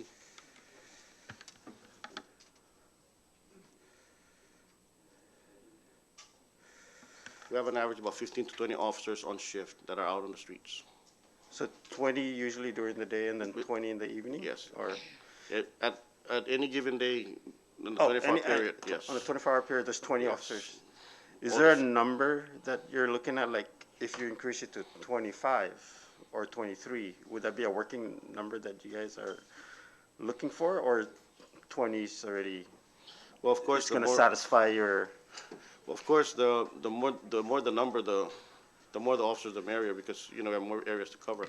We have an average of about 15 to 20 officers on shift that are out on the streets. So 20 usually during the day and then 20 in the evening? Yes. Or At any given day, in the oh, 24-hour period, yes. On the 24-hour period, there's 20 Yes. officers. Is there a number that you're looking at, like if you increase it to 25 or 23, would that be a working number that you guys are looking for, or 20 is already? Well, of course, it's going to satisfy your. Well, of course, the more the number, the more the officers, the merrier, because we have more areas to cover.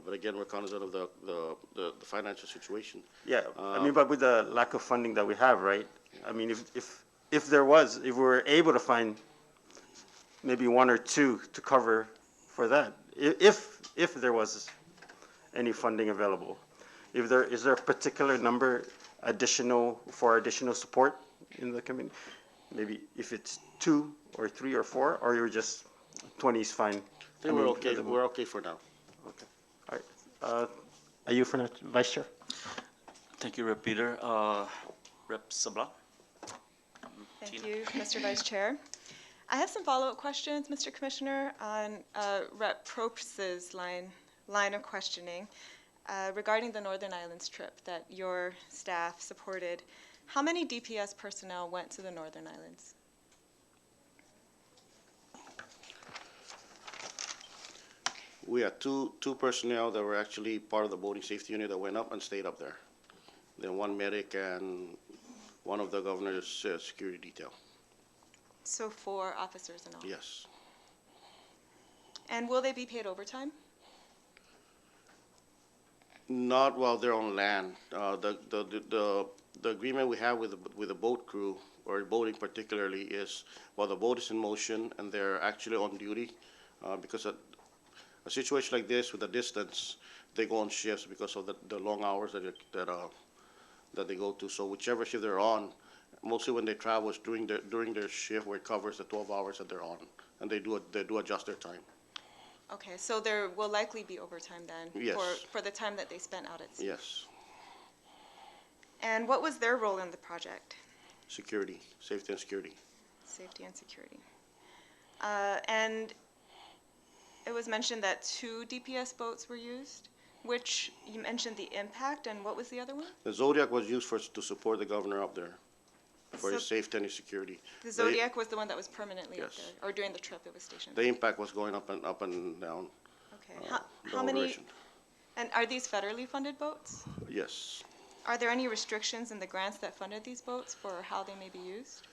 But again, we're cognizant of the financial situation. Yeah, I mean, but with the lack of funding that we have, right? I mean, if we were able to find maybe 1 or 2 to cover for that, if there was any funding available, is there a particular number for additional support in the community? Maybe if it's 2 or 3 or 4, or you're just 20 is fine. I think we're okay. We're okay for now. Okay. All right. Are you for Vice Chair? Thank you, Rep. Peter. Rep. Sabla. Thank you, Mr. Vice Chair. I have some follow-up questions, Mr. Commissioner, on Rep. Propst's line of questioning. regarding the Northern Islands trip that your staff supported, how many DPS personnel went to the Northern Islands? We had two personnel that were actually part of the boating safety unit that went up and stayed up there. Then one medic and one of the governor's security detail. So 4 officers in all? Yes. And will they be paid overtime? Not while they're on land. The agreement we have with the boat crew, or boating particularly, is while the boat is in motion and they're actually on duty, because a situation like this with the distance, they go on shifts because of the long hours that they go to. So whichever shift they're on, mostly when they travel is during their shift where it covers the 12 hours that they're on, and they do adjust their time. Okay, so there will likely be overtime then? Yes. For the time that they spent out at sea? Yes. And what was their role in the project? Security, safety and security. Safety and security. And it was mentioned that 2 DPS boats were used, which you mentioned the Impact, and what was the other one? The Zodiac was used to support the governor up there for his So safety and his security. the Zodiac was the one that was permanently up Yes. there, or during the trip it was stationed? The Impact was going up and down. Okay. the How many, operation. and are these federally funded boats? Yes. Are there any restrictions in the grants that funded these boats for how they may be used?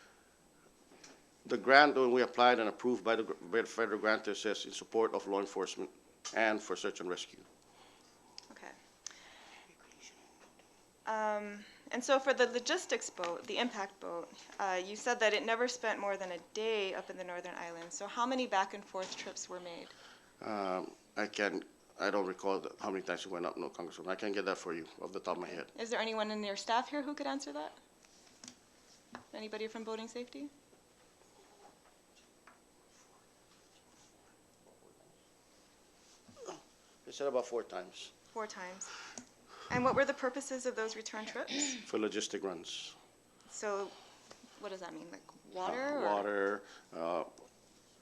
The grant, when we applied and approved by the federal grantor, says in support of law enforcement and for search and rescue. Okay. And so for the logistics boat, the Impact boat, you said that it never spent more than a day up in the Northern Islands. So how many back and forth trips were made? I don't recall how many times it went up, no, Congresswoman. I can get that for you off the top of my head. Is there anyone in your staff here who could answer that? Anybody from boating safety? They said about 4 times 4 times. And what were the purposes of those return trips? for logistic runs. So what does that mean, like water? Or? Water,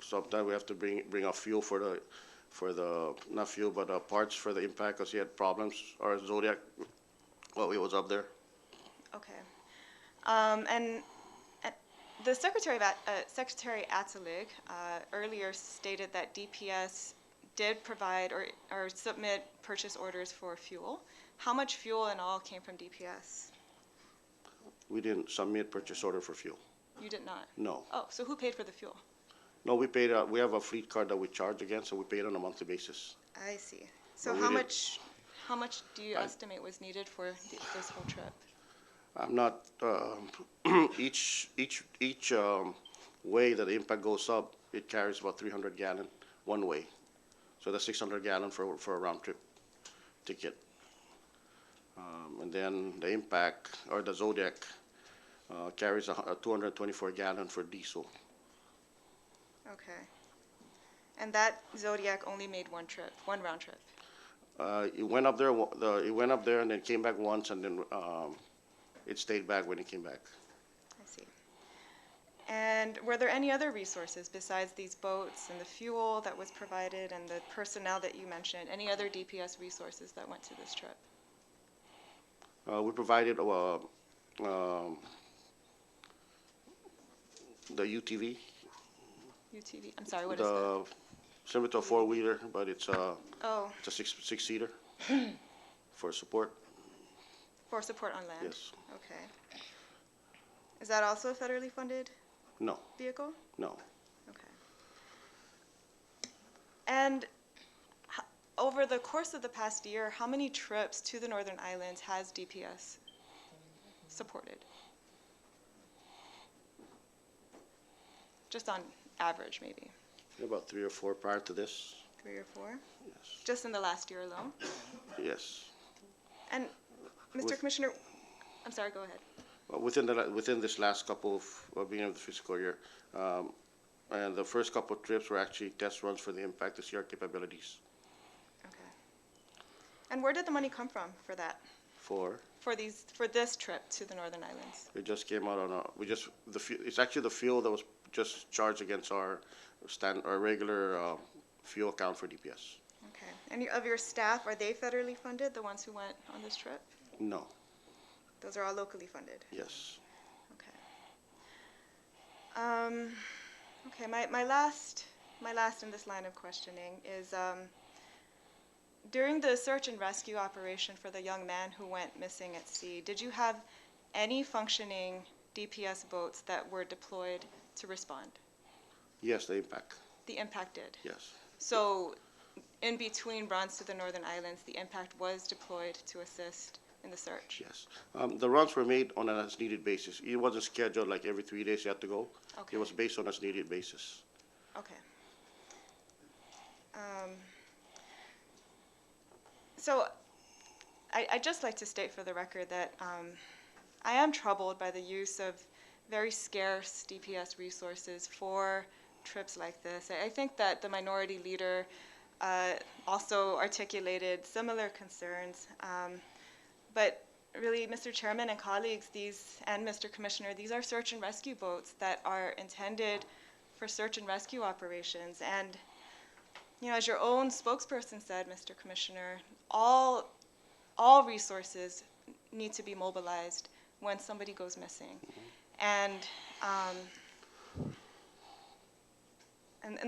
sometimes we have to bring out fuel for the, not fuel, but parts for the Impact because he had problems, or Zodiac, while he was up there. Okay. And the Secretary Atelig earlier stated that DPS did provide or submit purchase orders for fuel. How much fuel in all came from DPS? We didn't submit purchase order for fuel. You did not? No. Oh, so who paid for the fuel? No, we paid, we have a fleet card that we charge against, so we pay it on a monthly basis. I see. So But we how much do you estimate was needed for this whole trip? I'm not, each way that the Impact goes up, it carries about 300 gallon one way. So that's 600 gallon for a round trip ticket. And then the Impact, or the Zodiac, carries a 224 gallon for diesel. Okay. And that Zodiac only made one round trip? It went up there and then came back once, and then it stayed back when it came back. I see. And were there any other resources besides these boats and the fuel that was provided and the personnel that you mentioned? Any other DPS resources that went to this trip? We provided the UTV. UTV, I'm sorry, what is that? Similar to a 4-wheeler, but it's a Oh, it's a six-seater for support. for support on land? Yes. Okay. Is that also a federally funded No, vehicle? no. Okay. And over the course of the past year, how many trips to the Northern Islands has DPS supported? Just on average, maybe? About 3 or 4 prior to this. 3 or 4? Yes. Just in the last year alone? Yes. And, Mr. With- Commissioner, I'm sorry, go ahead. Within this last couple of beginning of the fiscal year, and the first couple of trips were actually test runs for the Impact to see our capabilities. Okay. And where did the money come from for that? For this trip to the Northern Islands? It just came out on it's actually the fuel that was just charged against our regular fuel account for DPS. Okay. Any of your staff, are they federally funded, the ones who went on this trip? No, Those are all locally funded? yes. Okay. Okay, my last in this line of questioning is, during the search and rescue operation for the young man who went missing at sea, did you have any functioning DPS boats that were deployed to respond? Yes, the impact, The impact did. yes. So in between runs to the Northern Islands, the impact was deployed to assist in the search? Yes. The runs were made on an as-needed basis. It wasn't scheduled like every 3 days you had to go. Okay. It was based on as-needed basis. Okay. So I'd just like to state for the record that I am troubled by the use of very scarce DPS resources for trips like this. I think that the minority leader also articulated similar concerns. But really, Mr. Chairman and colleagues, and Mr. Commissioner, these are search and rescue boats that are intended for search and rescue operations. And, you know, as your own spokesperson said, Mr. Commissioner, all resources need to be mobilized when somebody goes missing. And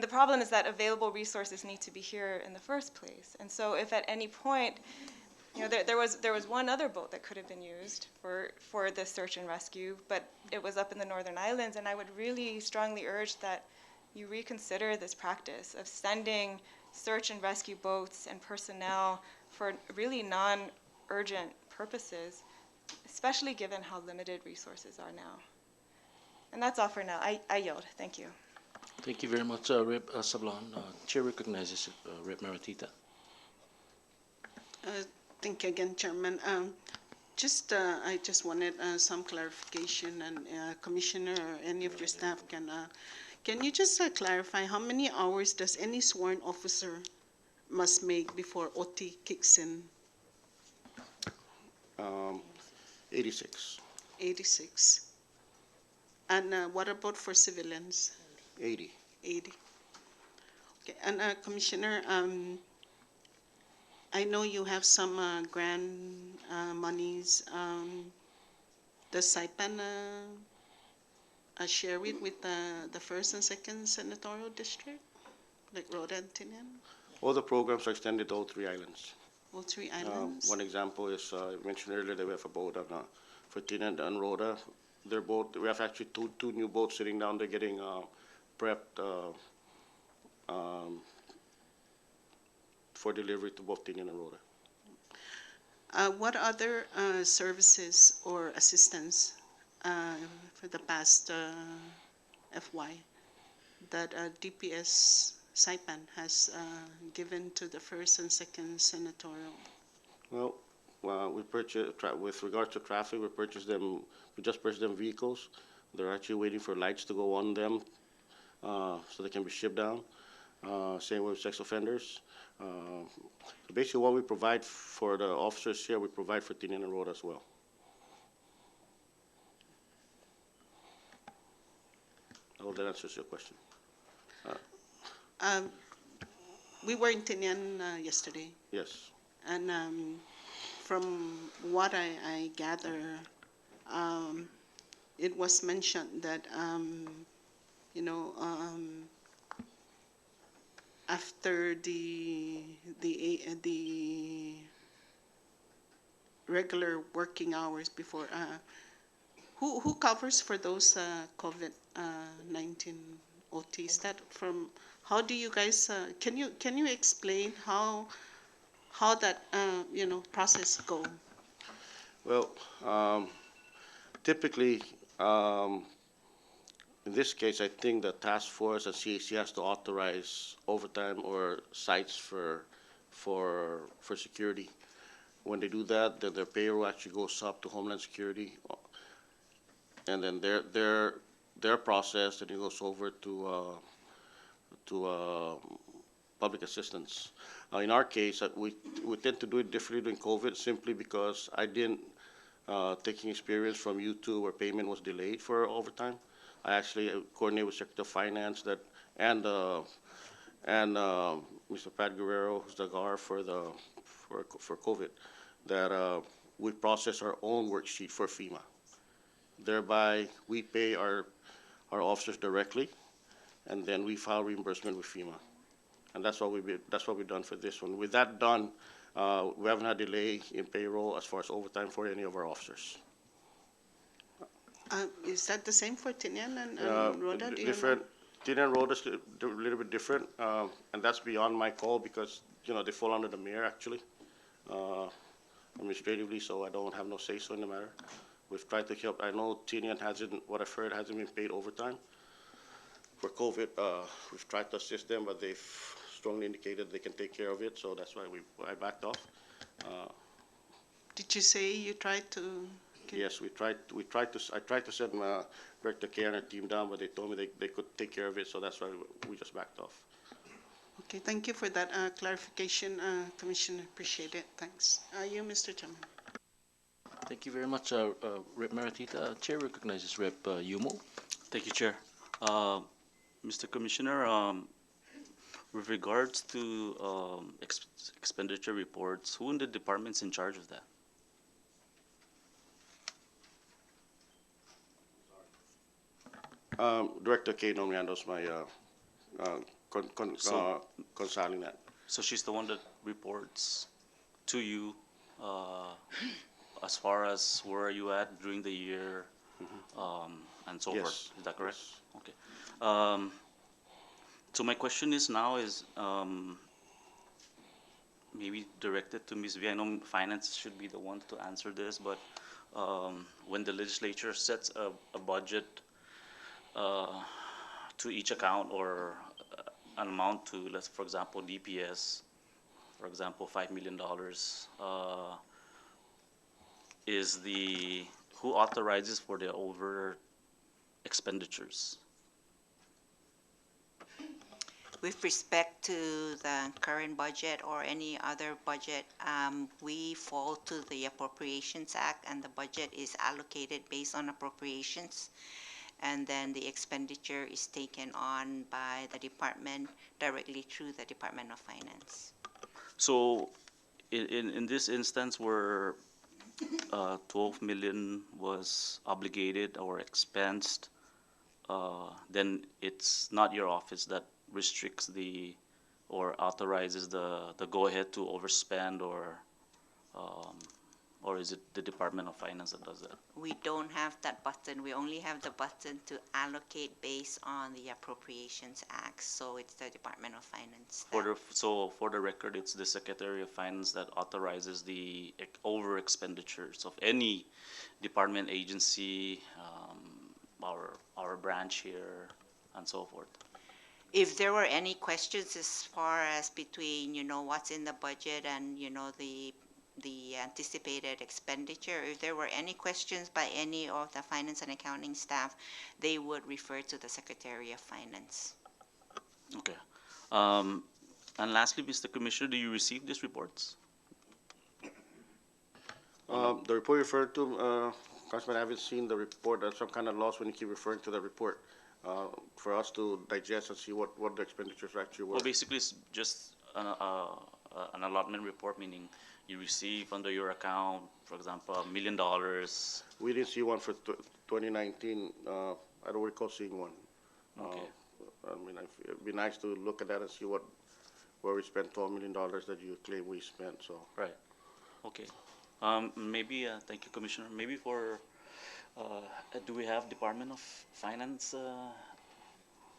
the problem is that available resources need to be here in the first place. And so if at any point, you know, there was one other boat that could have been used for this search and rescue, but it was up in the Northern Islands, and I would really strongly urge that you reconsider this practice of sending search and rescue boats and personnel for really non-urgent purposes, especially given how limited resources are now. And that's all for now. I yield. Thank you. Thank you very much, Rep. Sablan. Chair recognizes Rep. Maratita. Thank you again, Chairman. I just wanted some clarification, and Commissioner or any of your staff can you just clarify how many hours does any sworn officer must make before OT kicks in? 86. 86. And what about for civilians? 80. 80. Okay, and Commissioner, I know you have some grant monies. Does Saipan share it with the first and second senatorial district, like Rhoda and Tinian? All the programs are extended to all 3 islands. All 3 islands? One example is, I mentioned earlier that we have a boat on, for Tinian and Rhoda. Their boat, we have actually two new boats sitting down there getting prepped for delivery to both Tinian and Rhoda. What other services or assistance for the past FY that DPS Saipan has given to the first and second senatorial? Well, we purchased, with regards to traffic, we just purchased them vehicles. They're actually waiting for lights to go on them so they can be shipped down. Same with sex offenders. Basically, what we provide for the officers here, we provide for Tinian and Rhoda as well. I hope that answers your question. We were in Tinian yesterday. Yes. And from what I gather, it was mentioned that, you know, after the regular working hours before, who covers for those COVID-19 OTs? That from how do you guys can you explain how that you know process go? Well, typically, in this case, I think the task force and CAC has to authorize overtime or sites for security. When they do that, then their payroll actually goes up to Homeland Security, and then their process, and it goes over to public assistance. In our case, we tend to do it differently during COVID simply because I didn't taking experience from U2 where payment was delayed for overtime. I actually coordinated with Secretary of Finance and Mr. Pat Guerrero, who's the GAR for COVID, that we process our own worksheet for FEMA. Thereby, we pay our officers directly, and then we file reimbursement with FEMA. And that's what we've done for this one. With that done, we haven't had delay in payroll as far as overtime for any of our officers. Is that the same for Tinian and Rhoda? Do you know? Different. Tinian and Rhoda is a little bit different, and that's beyond my call because they fall under the mayor actually, administratively. So I don't have no say so in the matter. We've tried to help. I know Tinian hasn't, what I've heard, hasn't been paid overtime for COVID. We've tried to assist them, but they've strongly indicated they can take care of it. So that's why I backed off. Did you say you tried to? Yes, I tried to send Director K and her team down, but they told me they could take care of it, so that's why we just backed off. Okay, thank you for that clarification, Commissioner. Appreciate it. Thanks. You, Mr. Chairman. Thank you very much, Rep. Maratita. Chair recognizes Rep. Yumo. Thank you, Chair. Mr. Commissioner, with regards to expenditure reports, who in the department's in charge of that? Director K normally handles my concerning that. So she's the one that reports to you as far as where are you at during the year, and so Yes. forth. Is that correct? Yes. Okay. So my question is now is maybe directed to Ms. V. I know finance should be the one to answer this, but when the legislature sets a budget to each account or an amount to, let's for example, DPS, for example, $5 million, who authorizes for the over expenditures? With respect to the current budget or any other budget, we fall to the Appropriations Act, and the budget is allocated based on appropriations. And then the expenditure is taken on by the department directly through the Department of Finance. So in this instance where 12 million was obligated or expensed, then it's not your office that restricts or authorizes the go-ahead to overspend, or is it the Department of Finance that does that? We don't have that button. We only have the button to allocate based on the Appropriations Act. So it's the Department of Finance. So for the record, it's the Secretary of Finance that authorizes the over expenditures of any department, agency, our branch here, and so forth. If there were any questions as far as between, what's in the budget and, the anticipated expenditure, if there were any questions by any of the finance and accounting staff, they would refer to the Secretary of Finance. Okay. And lastly, Mr. Commissioner, do you receive these reports? The report you referred to, Councilman, I haven't seen the report. That's some kind of loss when you keep referring to the report for us to digest and see what the expenditures actually were. Well, basically, it's just an allotment report, meaning you receive under your account, for example, $1 million. We didn't see one for 2019. I don't recall seeing one. Okay. I mean, it'd be nice to look at that and see where we spent $12 million that you claim we spent. So. Right. Okay. Maybe, thank you, Commissioner. Maybe for, do we have Department of Finance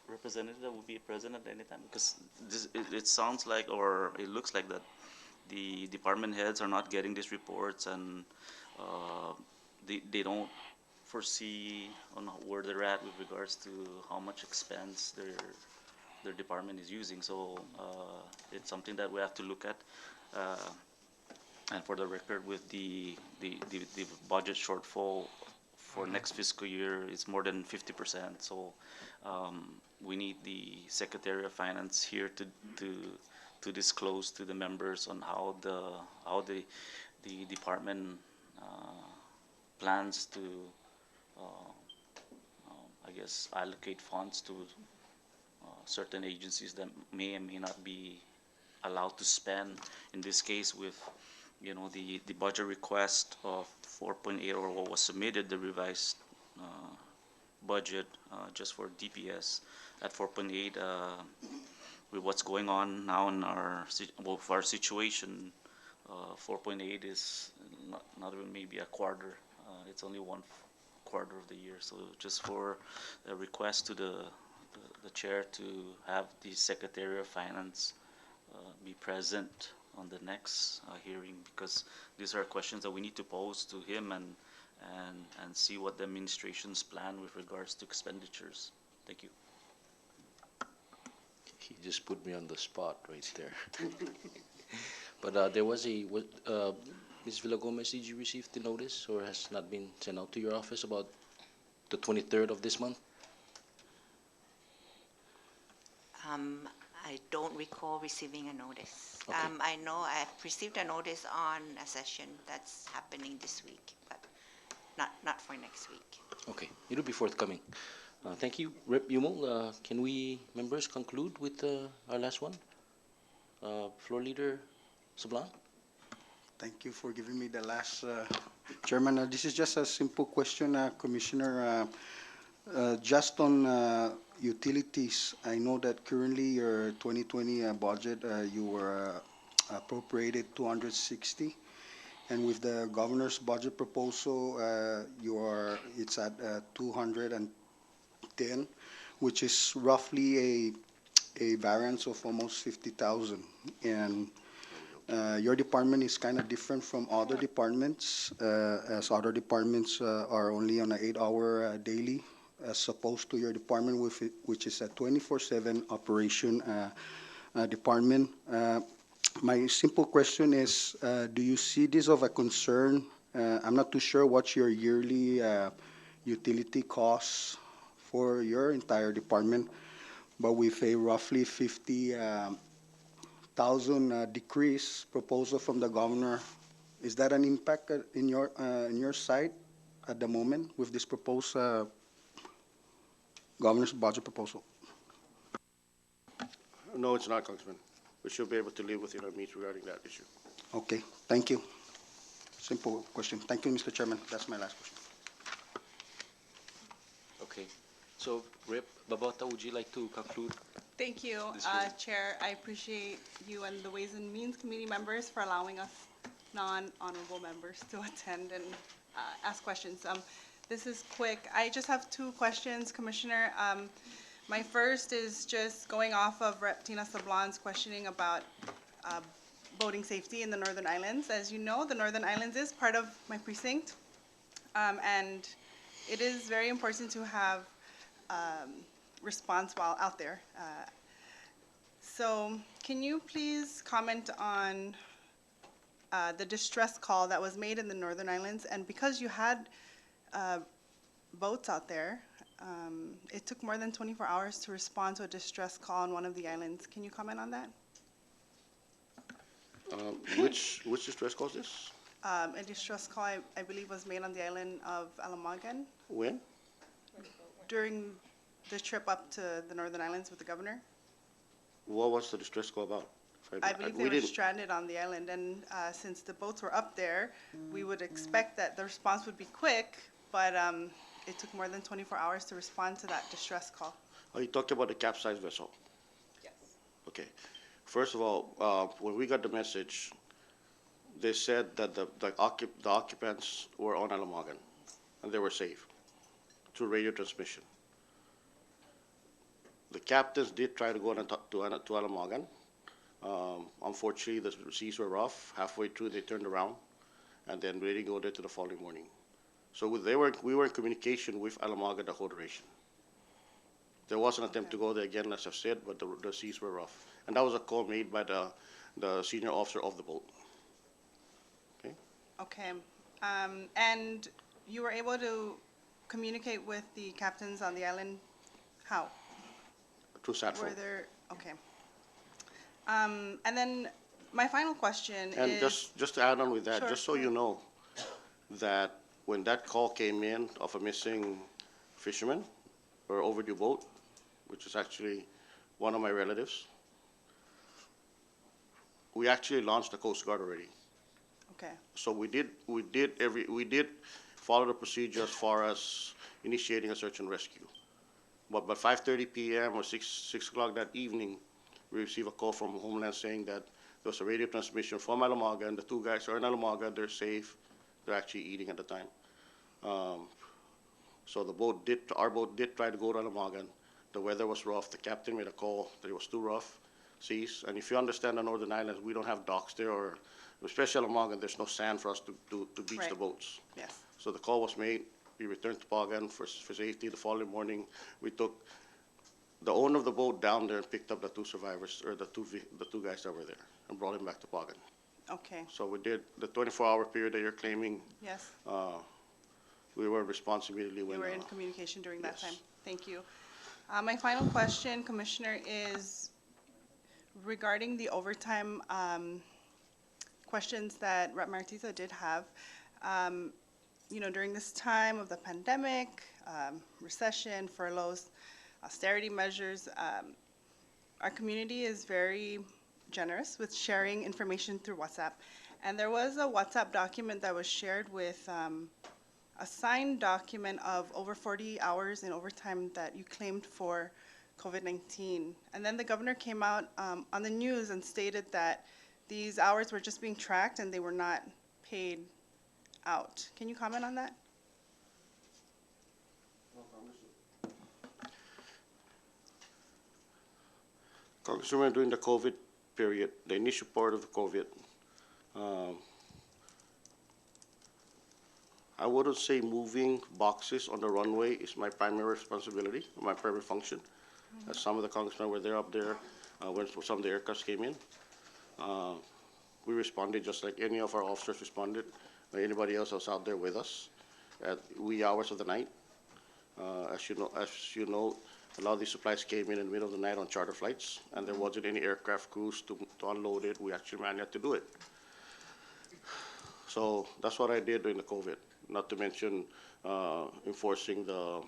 representative that will be present at any time? Because it sounds like, or it looks like that the department heads are not getting these reports, and they don't foresee on where they're at with regards to how much expense their department is using. So it's something that we have to look at. And for the record, with the budget shortfall for next fiscal year, it's more than 50%. So we need the Secretary of Finance here to disclose to the members on how the department plans to I guess allocate funds to certain agencies that may and may not be allowed to spend. In this case, with the budget request of 4.8, or what was submitted, the revised budget just for DPS at 4.8, with what's going on now in our situation, 4.8 is not even maybe a quarter. It's only one quarter of the year. So just for a request to the chair to have the Secretary of Finance be present on the next hearing, because these are questions that we need to pose to him and see what the administration's plan with regards to expenditures. Thank you. He just put me on the spot right there. But there was Ms. Villagomez, did you receive the notice, or has not been sent out to your office about the 23rd of this month? I don't recall receiving a notice. Okay. I know I've received a notice on a session that's happening this week, but not for next week. Okay, it'll be forthcoming. Thank you, Rep. Yumul. Can we, members, conclude with our last one? Floor Leader Sablan? Thank you for giving me the last, Chairman. This is just a simple question, Commissioner. Just on utilities, I know that currently your 2020 budget, you were appropriated 260, and with the governor's budget proposal, it's at 210, which is roughly a variance of almost 50,000. And your department is kind of different from other departments, as other departments are only on an 8-hour daily, as opposed to your department, which is a 24/7 operation department. My simple question is, do you see this of a concern? I'm not too sure what's your yearly utility costs for your entire department, but with a roughly 50,000 decrease proposal from the governor, is that an impact in your side at the moment with this proposed governor's budget proposal? No, it's not, Congressman. We should be able to live within our means regarding that issue. Okay, thank you. Simple question. Thank you, Mr. Chairman. That's my last question. Okay. So, Rep. Babauta, would you like to conclude? Thank you, This hearing. Chair. I appreciate you and the Ways and Means Committee members for allowing us non-honorable members to attend and ask questions. This is quick. I just have two questions, Commissioner. My first is just going off of Rep. Tina Sablan's questioning about boating safety in the Northern Islands. As you know, the Northern Islands is part of my precinct, and it is very important to have response while out there. So can you please comment on the distress call that was made in the Northern Islands? And because you had boats out there, it took more than 24 hours to respond to a distress call on one of the islands. Can you comment on that? Which distress call is this? A distress call, I believe, was made on the island of Alamagan When? during the trip up to the Northern Islands with the governor. What was the distress call about? I believe they were stranded on the island, and since the boats were up there, we would expect that the response would be quick, but it took more than 24 hours to respond to that distress call. Are you talking about the capsized vessel? Yes. Okay. First of all, when we got the message, they said that the occupants were on Alamagan, and they were safe through radio transmission. The captains did try to go to Alamagan. Unfortunately, the seas were rough. Halfway through, they turned around, and then ready to go there to the following morning. So we were in communication with Alamagan the whole duration. There was an attempt to go there again, as I've said, but the seas were rough. And that was a call made by the senior officer of the boat. Okay? Okay. And you were able to communicate with the captains on the island? How? Through sat phone. Were there, okay. And then my final question And is. just to add on with that, Sure, just so you know, that when that call came in of a missing fisherman or overdue boat, which is actually one of my relatives, we actually launched the Coast Guard already. Okay, So we did follow the procedure as far as initiating a search and rescue. But by 5:30 p.m. or 6 o'clock that evening, we received a call from Homeland saying that there was a radio transmission from Alamaga, and the two guys are in Alamaga, they're safe, they're actually eating at the time. So our boat did try to go to Alamaga. The weather was rough, the captain made a call that it was too rough seas, and if you understand the Northern Islands, we don't have docks there, or especially Alamaga, there's no sand for us to beach the Right. boats. yes. So the call was made, we returned to Pagan for safety. The following morning, we took the owner of the boat down there and picked up the two survivors, or the two guys that were there, and brought him back to Pagan. Okay, So we did the 24-hour period that you're claiming, yes. we were responsible immediately when. You were in communication during that yes. time. Thank you. My final question, Commissioner, is regarding the overtime questions that Rep. Martiza did have. During this time of the pandemic, recession, furloughs, austerity measures, our community is very generous with sharing information through WhatsApp. And there was a WhatsApp document that was shared with a signed document of over 40 hours in overtime that you claimed for COVID-19. And then the governor came out on the news and stated that these hours were just being tracked and they were not paid out. Can you comment on that? Congresswoman, during the COVID period, the initial part of the COVID, I wouldn't say moving boxes on the runway is my primary responsibility, my primary function. As some of the congressmen were there up there when some of the aircrafts came in. We responded just like any of our officers responded, or anybody else was out there with us at wee hours of the night. As you know, a lot of these supplies came in the middle of the night on charter flights, and there wasn't any aircraft crews to unload it. We actually managed to do it. So that's what I did during the COVID, not to mention enforcing the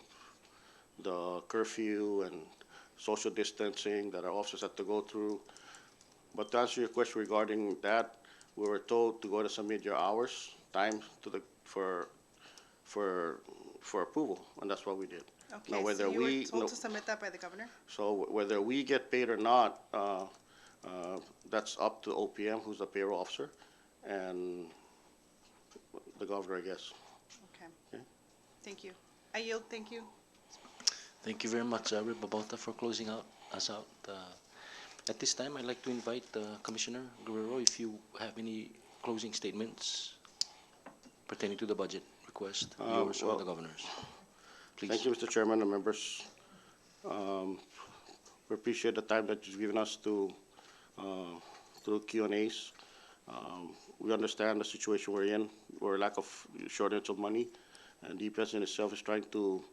curfew and social distancing that our officers had to go through. But to answer your question regarding that, we were told to go to submit your hours, time to for approval, and that's what we did. Okay, Now, whether so you were we told to submit that by the governor? So whether we get paid or not, that's up to OPM, who's the payroll officer, and the governor, I guess. Okay. Okay. Thank you. I yield. Thank you. Thank you very much, Rep. Babalta, for closing us out. At this time, I'd like to invite Commissioner Guerrero if you have any closing statements pertaining to the budget request, yours or the governor's. Please. Thank you, Mr. Chairman and members. We appreciate the time that you've given us to Q&As. We understand the situation we're in. We're lack of shortage of money, and DPS in itself is trying to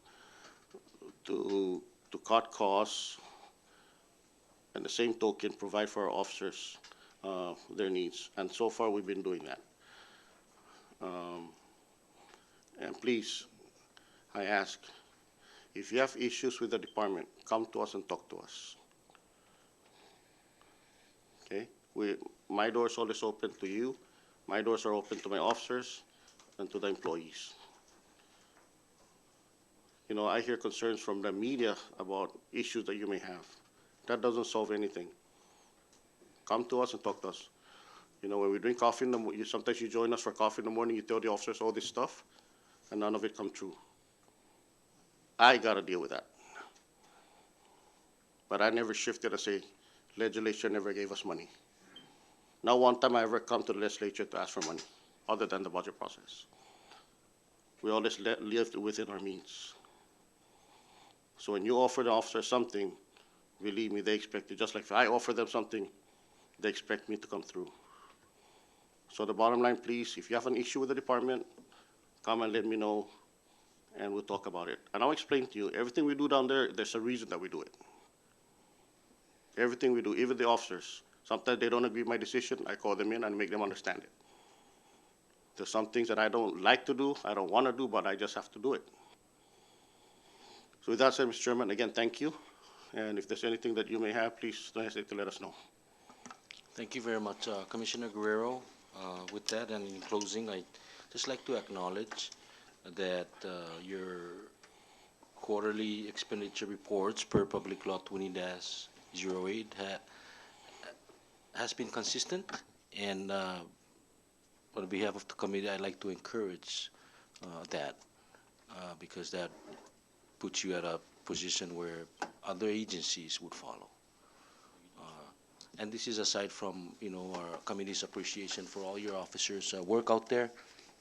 cut costs, and the same token provide for our officers their needs. And so far, we've been doing that. And please, I ask, if you have issues with the department, come to us and talk to us. Okay? My door is always open to you. My doors are open to my officers and to the employees. You know, I hear concerns from the media about issues that you may have. That doesn't solve anything. Come to us and talk to us. You know, when we drink coffee in the morning, sometimes you join us for coffee in the morning, you tell the officers all this stuff, and none of it come true. I gotta deal with that. But I never shifted and say, legislature never gave us money. Not one time I ever come to the legislature to ask for money, other than the budget process. We always lived within our means. So when you offer the officer something, believe me, they expect it. Just like if I offer them something, they expect me to come through. So the bottom line, please, if you have an issue with the department, come and let me know, and we'll talk about it. And I'll explain to you, everything we do down there, there's a reason that we do it. Everything we do, even the officers. Sometimes they don't agree with my decision, I call them in and make them understand it. There's some things that I don't like to do, I don't want to do, but I just have to do it. So with that said, Mr. Chairman, again, thank you. And if there's anything that you may have, please don't hesitate to let us know. Thank you very much, Commissioner Guerrero. With that, and in closing, I'd just like to acknowledge that your quarterly expenditure reports per Public Law 20-08 has been consistent, and on behalf of the committee, I'd like to encourage that because that puts you at a position where other agencies would follow. And this is aside from, our committee's appreciation for all your officers' work out there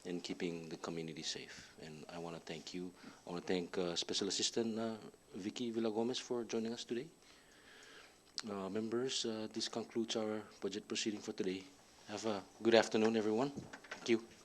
in keeping the community safe. And I want to thank you. I want to thank Special Assistant Vicky Villagomez for joining us today. Members, this concludes our budget proceeding for today. Have a good afternoon, everyone. Thank you.